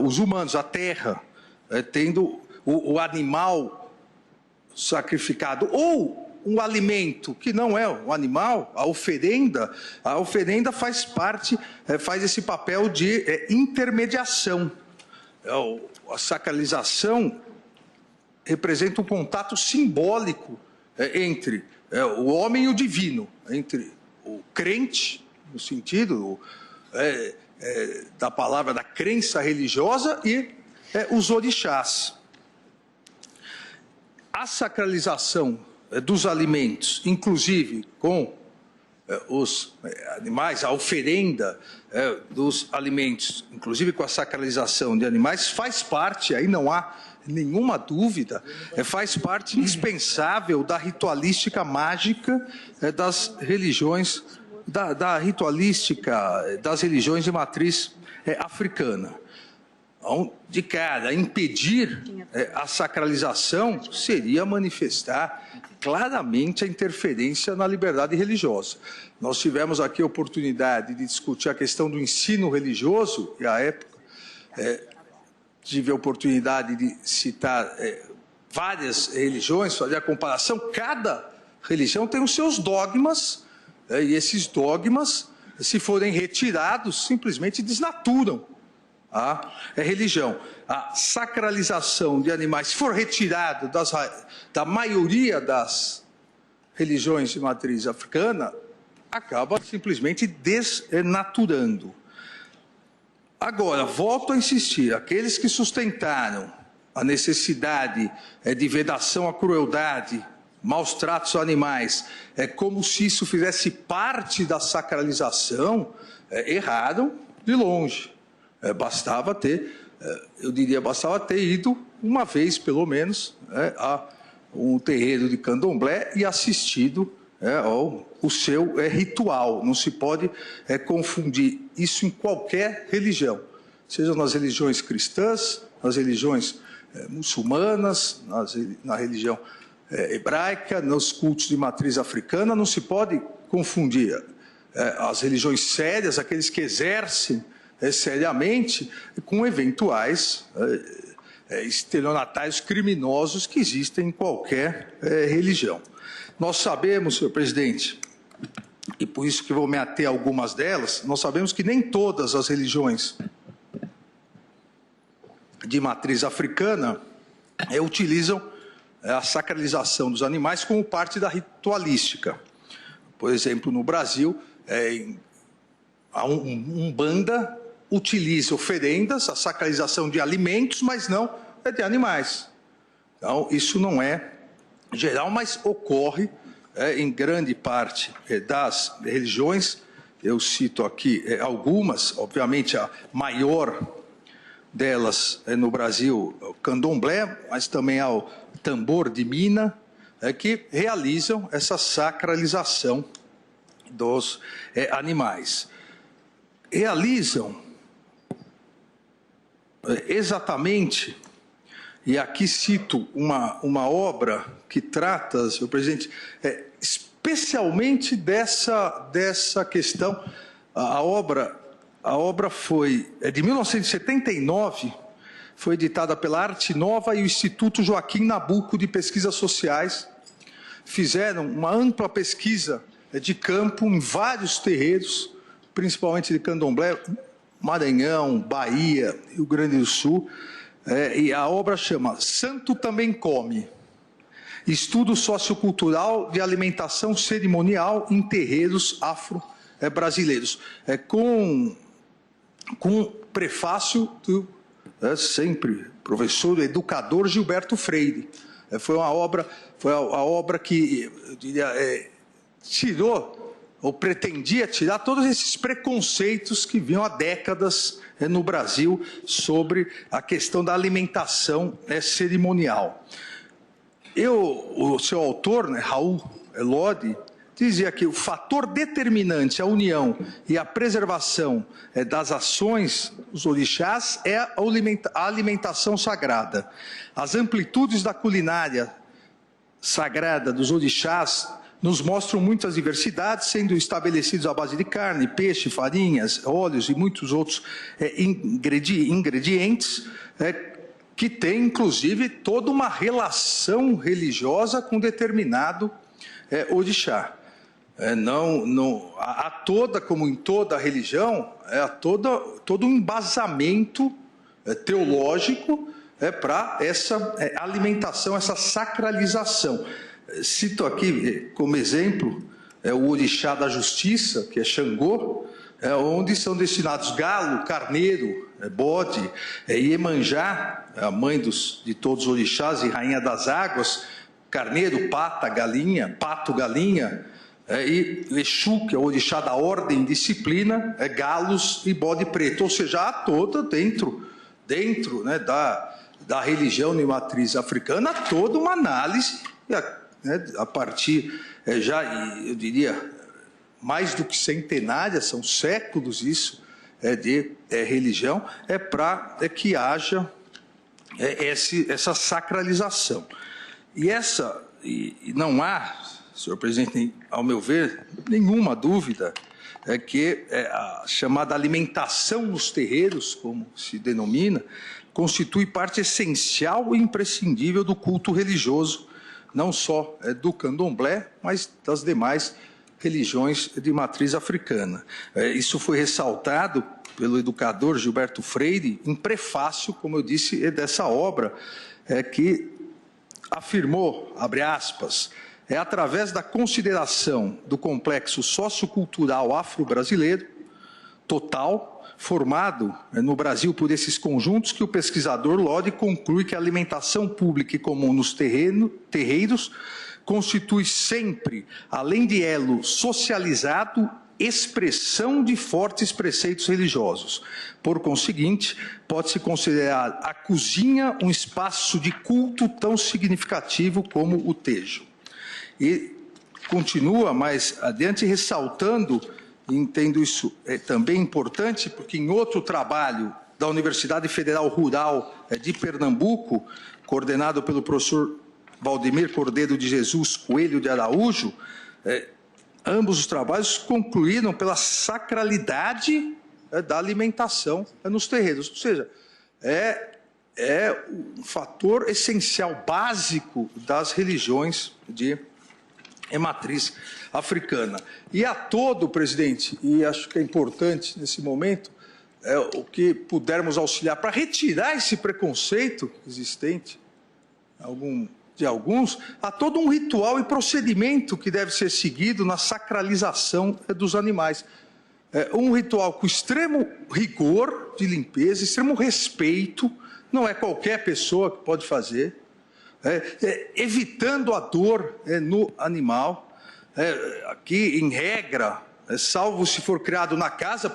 S7: os humanos, a terra, tendo o animal sacrificado, ou um alimento que não é um animal, a oferenda faz parte, faz esse papel de intermediação. A sacralização representa um contato simbólico entre o homem e o divino, entre o crente, no sentido da palavra da crença religiosa, e os orixás. A sacralização dos alimentos, inclusive com os animais, a oferenda dos alimentos, inclusive com a sacralização de animais, faz parte, aí não há nenhuma dúvida, faz parte indispensável da ritualística mágica das religiões, da ritualística das religiões de matriz africana. De cara, impedir a sacralização seria manifestar claramente a interferência na liberdade religiosa. Nós tivemos aqui a oportunidade de discutir a questão do ensino religioso, e à época tive a oportunidade de citar várias religiões, fazer a comparação. Cada religião tem os seus dogmas, e esses dogmas, se forem retirados, simplesmente desnaturam a religião. A sacralização de animais, se for retirado da maioria das religiões de matriz africana, acaba simplesmente desnaturando. Agora, volto a insistir, aqueles que sustentaram a necessidade de vedação à crueldade, maus tratos a animais, como se isso fizesse parte da sacralização, erraram de longe. Bastava ter, eu diria, bastava ter ido uma vez, pelo menos, a um terreiro de candomblé e assistido o seu ritual. Não se pode confundir isso em qualquer religião, seja nas religiões cristãs, nas religiões muçulmanas, na religião hebraica, nos cultos de matriz africana. Não se pode confundir as religiões sérias, aqueles que exercem seriamente, com eventuais estelionatários criminosos que existem em qualquer religião. Nós sabemos, senhor presidente, e por isso que vou me ater a algumas delas, nós sabemos que nem todas as religiões de matriz africana utilizam a sacralização dos animais como parte da ritualística. Por exemplo, no Brasil, a Umbanda utiliza oferendas, a sacralização de alimentos, mas não de animais. Então, isso não é geral, mas ocorre em grande parte das religiões. Eu cito aqui algumas, obviamente a maior delas no Brasil, o candomblé, mas também há o tambor de Mina, que realizam essa sacralização dos animais. Realizam exatamente, e aqui cito uma obra que trata, senhor presidente, especialmente dessa questão. A obra foi de 1979, foi editada pela Arte Nova e o Instituto Joaquim Nabuco de Pesquisas Sociais. Fizeram uma ampla pesquisa de campo em vários terreiros, principalmente de candomblé, Maranhão, Bahia, Rio Grande do Sul, e a obra chama Santo Também Come, Estudo Sociocultural de Alimentação Cerimonial em Terreiros Afro-Brasileiros, com prefácio do sempre professor educador Gilberto Freire. Foi a obra que, eu diria, tirou, ou pretendia tirar, todos esses preconceitos que vinham há décadas no Brasil sobre a questão da alimentação cerimonial. O seu autor, Raul Lodi, dizia que o fator determinante, a união e a preservação das ações dos orixás é a alimentação sagrada. As amplitudes da culinária sagrada dos orixás nos mostram muitas diversidades, sendo estabelecidos à base de carne, peixe, farinhas, óleos e muitos outros ingredientes, que têm, inclusive, toda uma relação religiosa com determinado orixá. Há toda, como em toda religião, todo um embasamento teológico para essa alimentação, essa sacralização. Cito aqui como exemplo o orixá da justiça, que é Xangô, onde são destinados galo, carneiro, bode, Iemanjá, a mãe de todos os orixás e rainha das águas, carneiro, pato, galinha, e Exu, que é o orixá da ordem e disciplina, galos e bode preto, ou seja, há toda dentro né, da religião de matriz africana, toda uma análise, né, a partir, eu diria, mais do que centenária, são séculos isso, de religião, para que haja essa sacralização. E não há, senhor presidente, ao meu ver, nenhuma dúvida que a chamada alimentação nos terreiros, como se denomina, constitui parte essencial e imprescindível do culto religioso, não só do candomblé, mas das demais religiões de matriz africana. Isso foi ressaltado pelo educador Gilberto Freire em prefácio, como eu disse, dessa obra, que afirmou, abre aspas, através da consideração do complexo sociocultural afro-brasileiro total, formado no Brasil por esses conjuntos, que o pesquisador Lodi conclui que a alimentação pública e comum nos terreiros constitui sempre, além de elo socializado, expressão de fortes preceitos religiosos. Por conseguinte, pode-se considerar a cozinha um espaço de culto tão significativo como o tejo. E continua mais adiante ressaltando, e entendo isso também importante, porque em outro trabalho da Universidade Federal Rural de Pernambuco, coordenado pelo professor Valdemir Cordeiro de Jesus Coelho de Araújo, ambos os trabalhos concluíram pela sacralidade da alimentação nos terreiros. Ou seja, é um fator essencial, básico das religiões de matriz africana. E a todo, presidente, e acho que é importante nesse momento, o que pudermos auxiliar para retirar esse preconceito existente de alguns, há todo um ritual e procedimento que deve ser seguido na sacralização dos animais. Um ritual com extremo rigor de limpeza, extremo respeito, não é qualquer pessoa que pode fazer, evitando a dor no animal, aqui em regra, salvo se for criado na casa,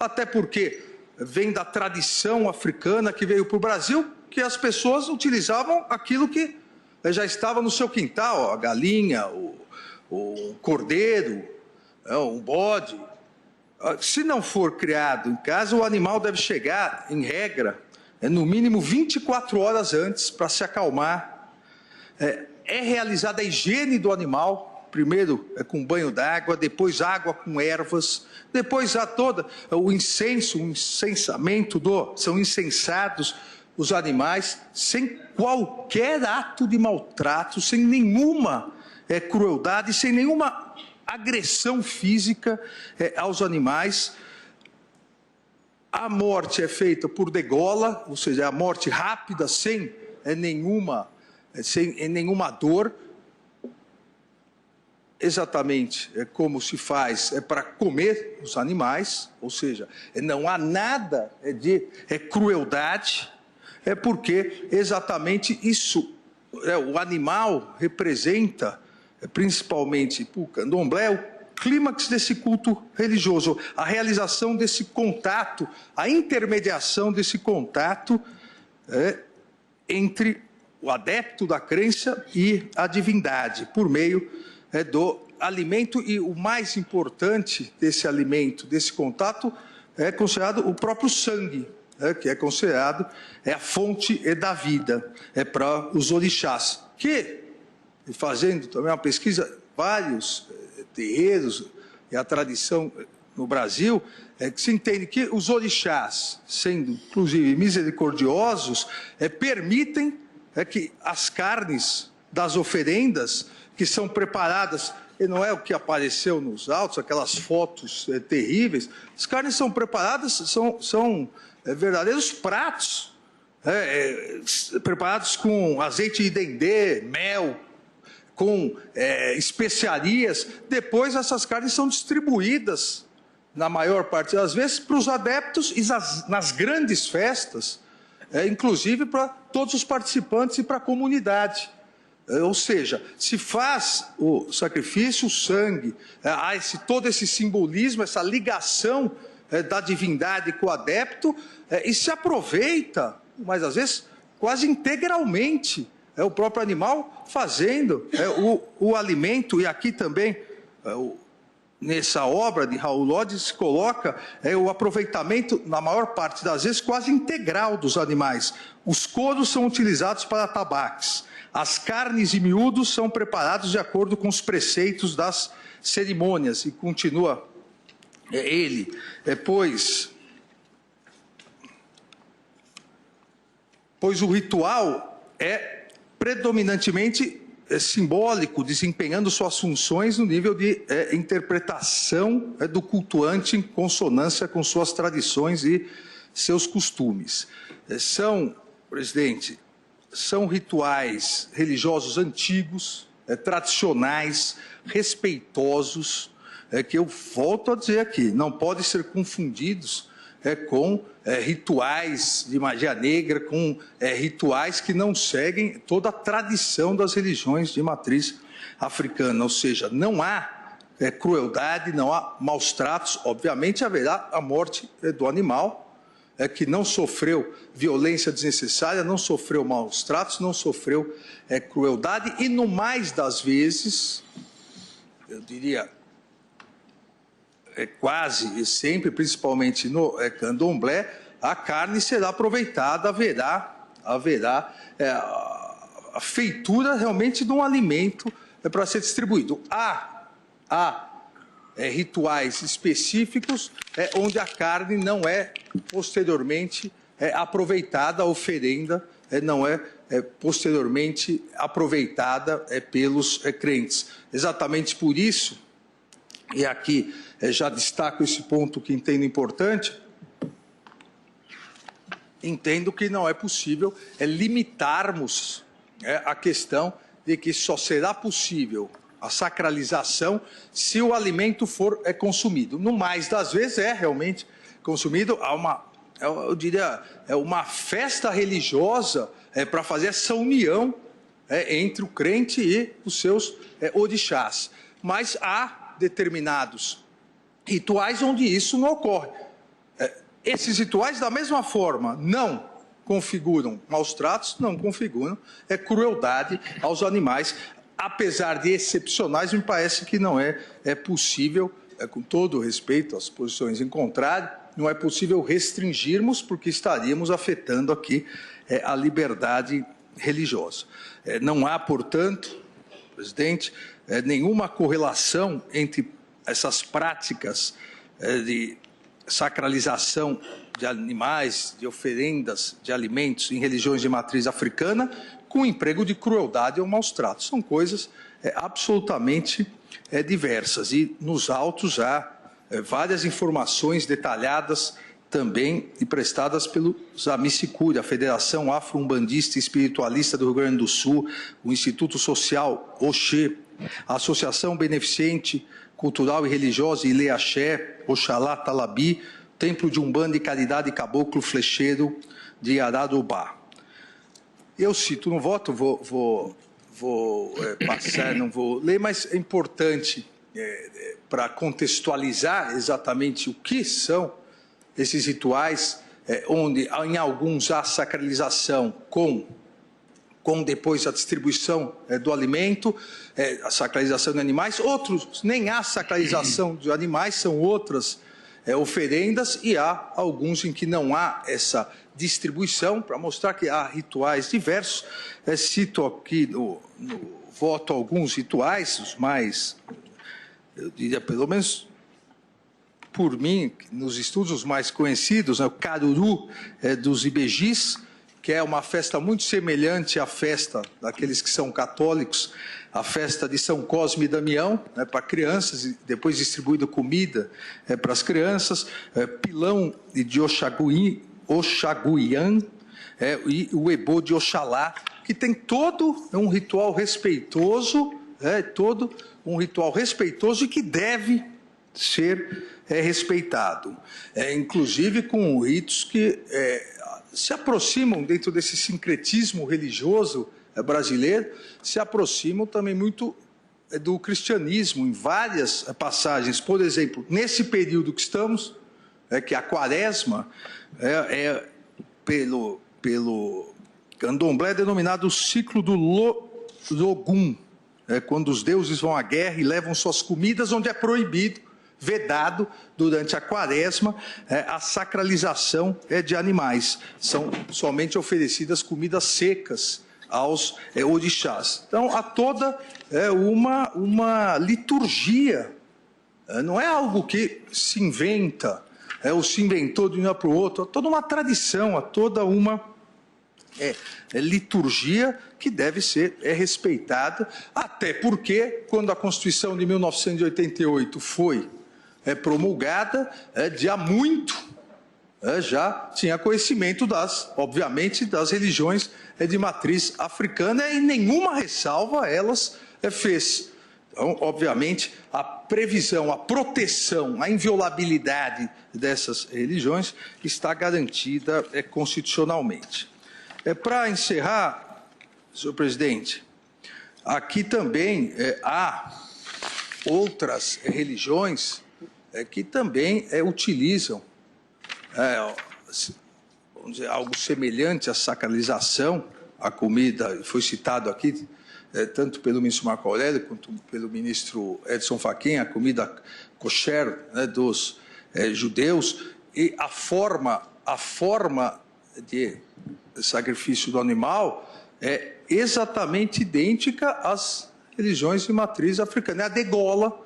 S7: até porque vem da tradição africana que veio para o Brasil, que as pessoas utilizavam aquilo que já estava no seu quintal, a galinha, o cordeiro, um bode. Se não for criado em casa, o animal deve chegar, em regra, no mínimo 24 horas antes para se acalmar. É realizada a higiene do animal, primeiro com banho d'água, depois água com ervas, depois há todo o incenso, o incensamento, são incensados os animais sem qualquer ato de maltrato, sem nenhuma crueldade, sem nenhuma agressão física aos animais. A morte é feita por degola, ou seja, a morte rápida, sem nenhuma dor. Exatamente como se faz para comer os animais, ou seja, não há nada de crueldade, porque exatamente isso, o animal representa, principalmente para o candomblé, o clímax desse culto religioso, a realização desse contato, a intermediação desse contato entre o adepto da crença e a divindade, por meio do alimento. E o mais importante desse alimento, desse contato, é considerado o próprio sangue, que é considerado a fonte da vida, para os orixás, que, fazendo também uma pesquisa, vários terreiros e a tradição no Brasil, que se entende que os orixás, sendo inclusive misericordiosos, permitem que as carnes das oferendas que são preparadas, e não é o que apareceu nos autos, aquelas fotos terríveis, as carnes são preparadas, são verdadeiros pratos, preparados com azeite de dendê, mel, com especiarias, depois essas carnes são distribuídas, na maior parte das vezes, para os adeptos e nas grandes festas, inclusive para todos os participantes e para a comunidade. Ou seja, se faz o sacrifício, o sangue, há todo esse simbolismo, essa ligação da divindade com o adepto, e se aproveita, mas às vezes quase integralmente, o próprio animal fazendo o alimento. E aqui também, nessa obra de Raul Lodge, se coloca o aproveitamento, na maior parte das vezes, quase integral dos animais. Os couros são utilizados para tabaques. As carnes e miúdos são preparados de acordo com os preceitos das cerimônias. E continua ele, pois o ritual é predominantemente simbólico, desempenhando suas funções no nível de interpretação do cultuante em consonância com suas tradições e seus costumes. Presidente, são rituais religiosos antigos, tradicionais, respeitosos, que eu volto a dizer aqui, não podem ser confundidos com rituais de magia negra, com rituais que não seguem toda a tradição das religiões de matriz africana. Ou seja, não há crueldade, não há maus tratos. Obviamente haverá a morte do animal, que não sofreu violência desnecessária, não sofreu maus tratos, não sofreu crueldade, e no mais das vezes, eu diria, quase sempre, principalmente no candomblé, a carne será aproveitada, haverá a feitura realmente de um alimento para ser distribuído. Há rituais específicos onde a carne não é posteriormente aproveitada, a oferenda não é posteriormente aproveitada pelos crentes. Exatamente por isso, e aqui já destaco esse ponto que entendo importante, entendo que não é possível limitarmos a questão de que só será possível a sacralização se o alimento for consumido. No mais das vezes realmente consumido, eu diria, uma festa religiosa para fazer essa união entre o crente e os seus orixás. Mas há determinados rituais onde isso não ocorre. Esses rituais, da mesma forma, não configuram maus tratos, não configuram crueldade aos animais. Apesar de excepcionais, me parece que não é possível, com todo o respeito às posições em contrário, não é possível restringirmos, porque estaríamos afetando aqui a liberdade religiosa. Não há, portanto, presidente, nenhuma correlação entre essas práticas de sacralização de animais, de oferendas de alimentos em religiões de matriz africana, com o emprego de crueldade ou maus tratos. São coisas absolutamente diversas. E nos autos há várias informações detalhadas também e prestadas pelo Zamicicuri, a Federação Afro-Umbandista e Espiritualista do Rio Grande do Sul, o Instituto Social Oxê, a Associação Beneficente Cultural e Religiosa Ileaxé, Oxalá Talabi, Templo de Umbanda e Caridade Caboclo Flecheiro de Ararubá. Eu cito no voto, vou passar, não vou ler, mas é importante para contextualizar exatamente o que são esses rituais, onde em alguns há sacralização com depois a distribuição do alimento, a sacralização de animais, outros nem há sacralização de animais, são outras oferendas, e há alguns em que não há essa distribuição, para mostrar que há rituais diversos. Cito aqui no voto alguns rituais, os mais, eu diria pelo menos por mim, nos estudos os mais conhecidos, o Caruru dos Ibejis, que é uma festa muito semelhante à festa daqueles que são católicos, a festa de São Cosme e Damião, para crianças, e depois distribuída comida para as crianças, Pilão de Oxaguian, e o Ebô de Oxalá, que tem todo um ritual respeitoso todo um ritual respeitoso e que deve ser respeitado, inclusive com ritos que se aproximam dentro desse sincretismo religioso brasileiro, se aproximam também muito do cristianismo em várias passagens. Por exemplo, nesse período que estamos, que a quaresma pelo candomblé é denominado o ciclo do Logum, quando os deuses vão à guerra e levam suas comidas, onde é proibido, vedado, durante a quaresma, a sacralização de animais. São somente oferecidas comidas secas aos orixás. Então, há toda uma liturgia, não é algo que se inventa, ou se inventou de um dia para o outro, há toda uma tradição, há toda uma liturgia que deve ser respeitada, até porque, quando a Constituição de 1988 foi promulgada, de há muito já tinha conhecimento obviamente, das religiões de matriz africana, e nenhuma ressalva elas fez. Então, obviamente, a previsão, a proteção, a inviolabilidade dessas religiões está garantida constitucionalmente. Para encerrar, senhor presidente, aqui também há outras religiões que também utilizam vamos dizer, algo semelhante à sacralização. A comida foi citado aqui tanto pelo ministro Marco Aurélio quanto pelo ministro Edson Fachin, a comida kosher dos judeus, e a forma de sacrifício do animal é exatamente idêntica às religiões de matriz africana. A degola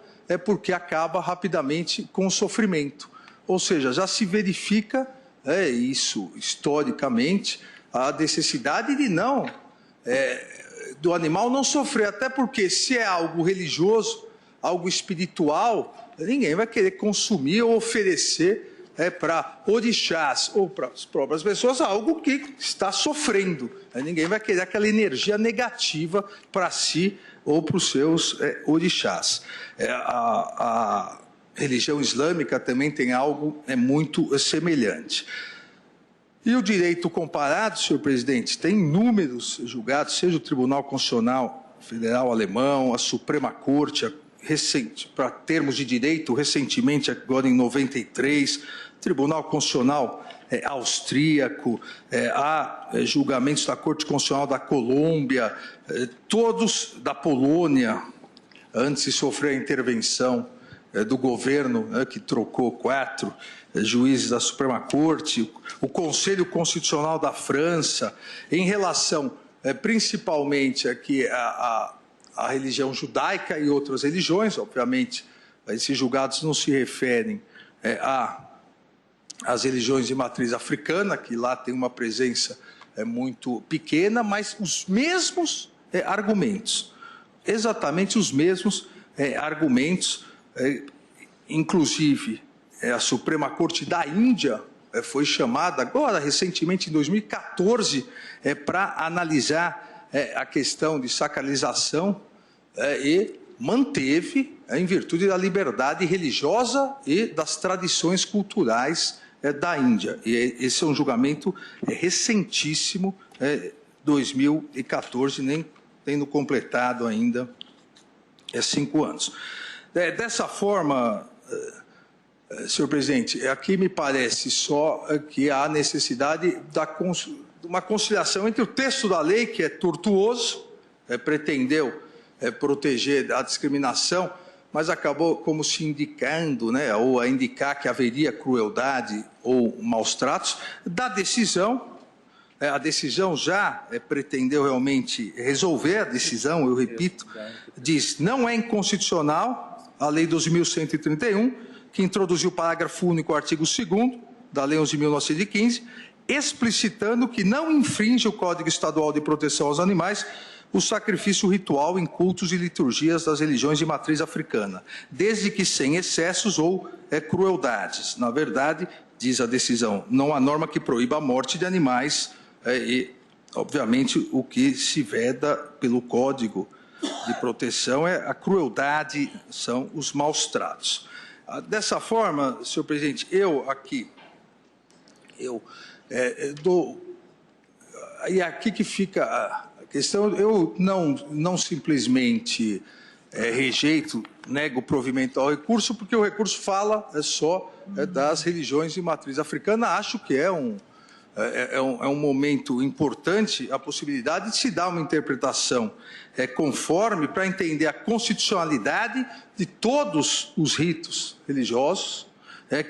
S7: porque acaba rapidamente com o sofrimento. Ou seja, já se verifica isso historicamente, a necessidade de do animal não sofrer, até porque se é algo religioso, algo espiritual, ninguém vai querer consumir ou oferecer para orixás ou para as próprias pessoas algo que está sofrendo. Ninguém vai querer aquela energia negativa para si ou para os seus orixás. A religião islâmica também tem algo muito semelhante. E o direito comparado, senhor presidente, tem inúmeros julgados, seja o Tribunal Constitucional Federal Alemão, a Suprema Corte, para termos de direito, recentemente, agora em 93, Tribunal Constitucional austríaco, há julgamentos da Corte Constitucional da Colômbia, todos da Polônia, antes de sofrer a intervenção do governo, que trocou 4 juízes da Suprema Corte, o Conselho Constitucional da França, em relação principalmente aqui à religião judaica e outras religiões. Obviamente, esses julgados não se referem às religiões de matriz africana, que lá tem uma presença muito pequena, mas os mesmos argumentos, exatamente os mesmos argumentos. Inclusive, a Suprema Corte da Índia foi chamada agora, recentemente, em 2014, para analisar a questão de sacralização e manteve, em virtude da liberdade religiosa e das tradições culturais da Índia. E esse é um julgamento recentíssimo, 2014, nem tendo completado ainda 5 anos. Dessa forma, senhor presidente, aqui me parece só que há necessidade de uma conciliação entre o texto da lei, que é tortuoso, pretendeu proteger a discriminação, mas acabou como se indicando, ou a indicar que haveria crueldade ou maus tratos, da decisão. A decisão já pretendeu realmente resolver a decisão, eu repito, diz: não é inconstitucional a Lei 12.131, que introduziu o parágrafo único, artigo 2º da Lei 11.915, explicitando que não infringe o Código Estadual de Proteção aos Animais o sacrifício ritual em cultos e liturgias das religiões de matriz africana, desde que sem excessos ou crueldades. Na verdade, diz a decisão, não há norma que proíba a morte de animais e, obviamente, o que se veda pelo Código de proteção é a crueldade, são os maus-tratos. Dessa forma, senhor presidente, e aqui que fica a questão, eu não simplesmente rejeito, nego o provimento ao recurso, porque o recurso fala só das religiões de matriz africana. Acho que é um momento importante a possibilidade de se dar uma interpretação conforme para entender a constitucionalidade de todos os ritos religiosos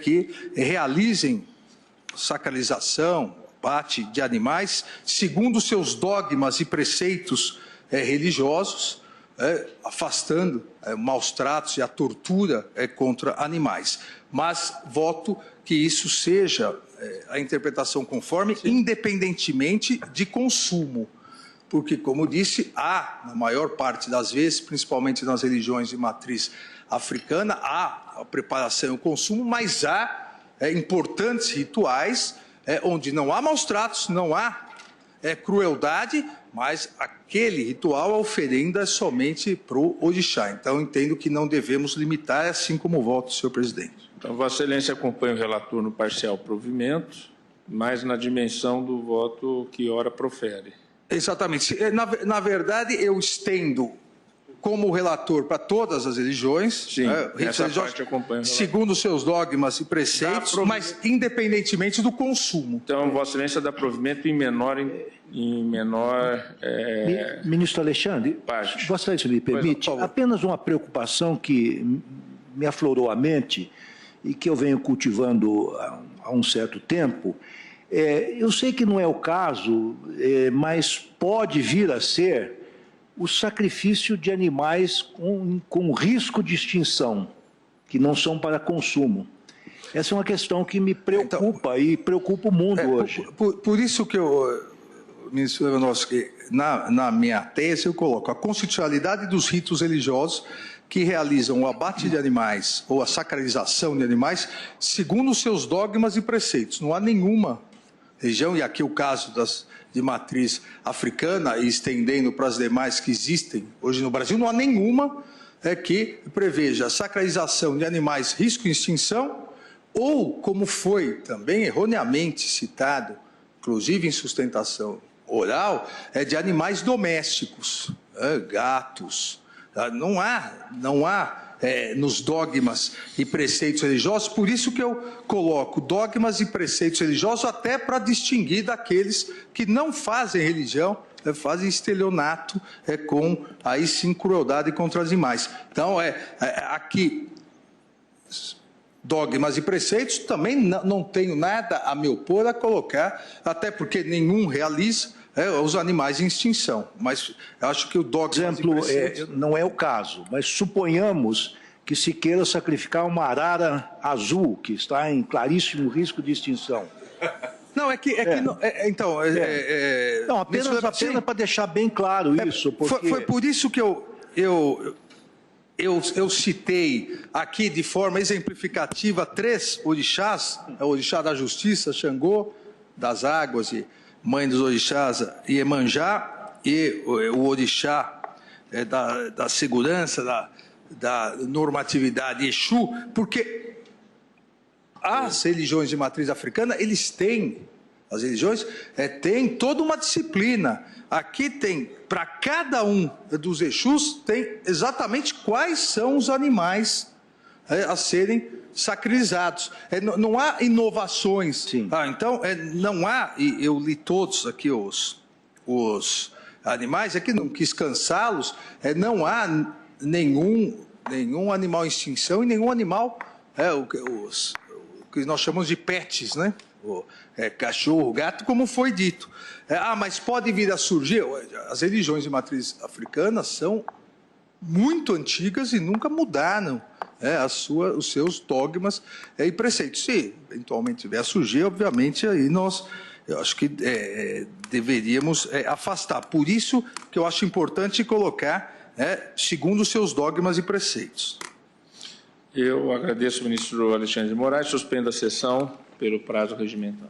S7: que realizem sacralização, abate de animais, segundo seus dogmas e preceitos religiosos, afastando maus tratos e a tortura contra animais. Mas voto que isso seja a interpretação conforme, independentemente de consumo. Porque, como disse, há, na maior parte das vezes, principalmente nas religiões de matriz africana, há a preparação e o consumo, mas há importantes rituais onde não há maus tratos, não há crueldade, mas aquele ritual, a oferenda é somente para o orixá. Então, entendo que não devemos limitar, assim como o voto, senhor presidente.
S2: Então, Vossa Excelência acompanha o relator no parcial provimento, mas na dimensão do voto que ora profere.
S7: Exatamente. Na verdade, eu estendo como relator para todas as religiões,
S2: sim, essa parte acompanha
S7: segundo seus dogmas e preceitos, mas independentemente do consumo.
S2: Então, Vossa Excelência dá provimento em menor
S10: Ministro Alexandre,
S2: parte.
S10: Vossa Excelência me permite, apenas uma preocupação que me aflorou a mente e que eu venho cultivando há um certo tempo. Eu sei que não é o caso, mas pode vir a ser o sacrifício de animais com risco de extinção, que não são para consumo. Essa é uma questão que me preocupa e preocupa o mundo hoje.
S7: Por isso que ministro Lewandowski, na minha tese eu coloco a constitucionalidade dos ritos religiosos que realizam o abate de animais ou a sacralização de animais segundo os seus dogmas e preceitos. Não há nenhuma religião, e aqui o caso de matriz africana, e estendendo para as demais que existem hoje no Brasil, não há nenhuma que preveja a sacralização de animais risco de extinção, ou, como foi também erroneamente citado, inclusive em sustentação oral, de animais domésticos, gatos. Não há nos dogmas e preceitos religiosos, por isso que eu coloco dogmas e preceitos religiosos até para distinguir daqueles que não fazem religião, fazem estelionato com, aí sim, crueldade contra os animais. Então, aqui, dogmas e preceitos, também não tenho nada a me opor a colocar, até porque nenhum realiza os animais em extinção. Mas eu acho que o dogma...
S10: não é o caso, mas suponhamos que se queira sacrificar uma arara azul, que está em claríssimo risco de extinção.
S7: Não, então...
S10: Não, apenas para deixar bem claro isso. Porque...
S7: Foi por isso que eu citei aqui de forma exemplificativa 3 orixás, o orixá da justiça, Xangô, das águas e mãe dos orixás, Iemanjá, e o orixá da segurança, da normatividade, Exu, porque as religiões de matriz africana, as religiões têm toda uma disciplina. Aqui tem, para cada um dos Exus, tem exatamente quais são os animais a serem sacralizados. Não há inovações.
S10: Sim.
S7: Então, não há, e eu li todos aqui os animais, aqui não quis cansá-los, não há nenhum animal em extinção e nenhum animal, o que nós chamamos de pets, né? Cachorro, gato, como foi dito. Mas pode vir a surgir, as religiões de matriz africana são muito antigas e nunca mudaram os seus dogmas e preceitos. Se eventualmente vier a surgir, obviamente, aí eu acho que deveríamos afastar. Por isso que eu acho importante colocar segundo os seus dogmas e preceitos.
S2: Eu agradeço ao ministro Alexandre de Moraes, suspendo a sessão pelo prazo regimental.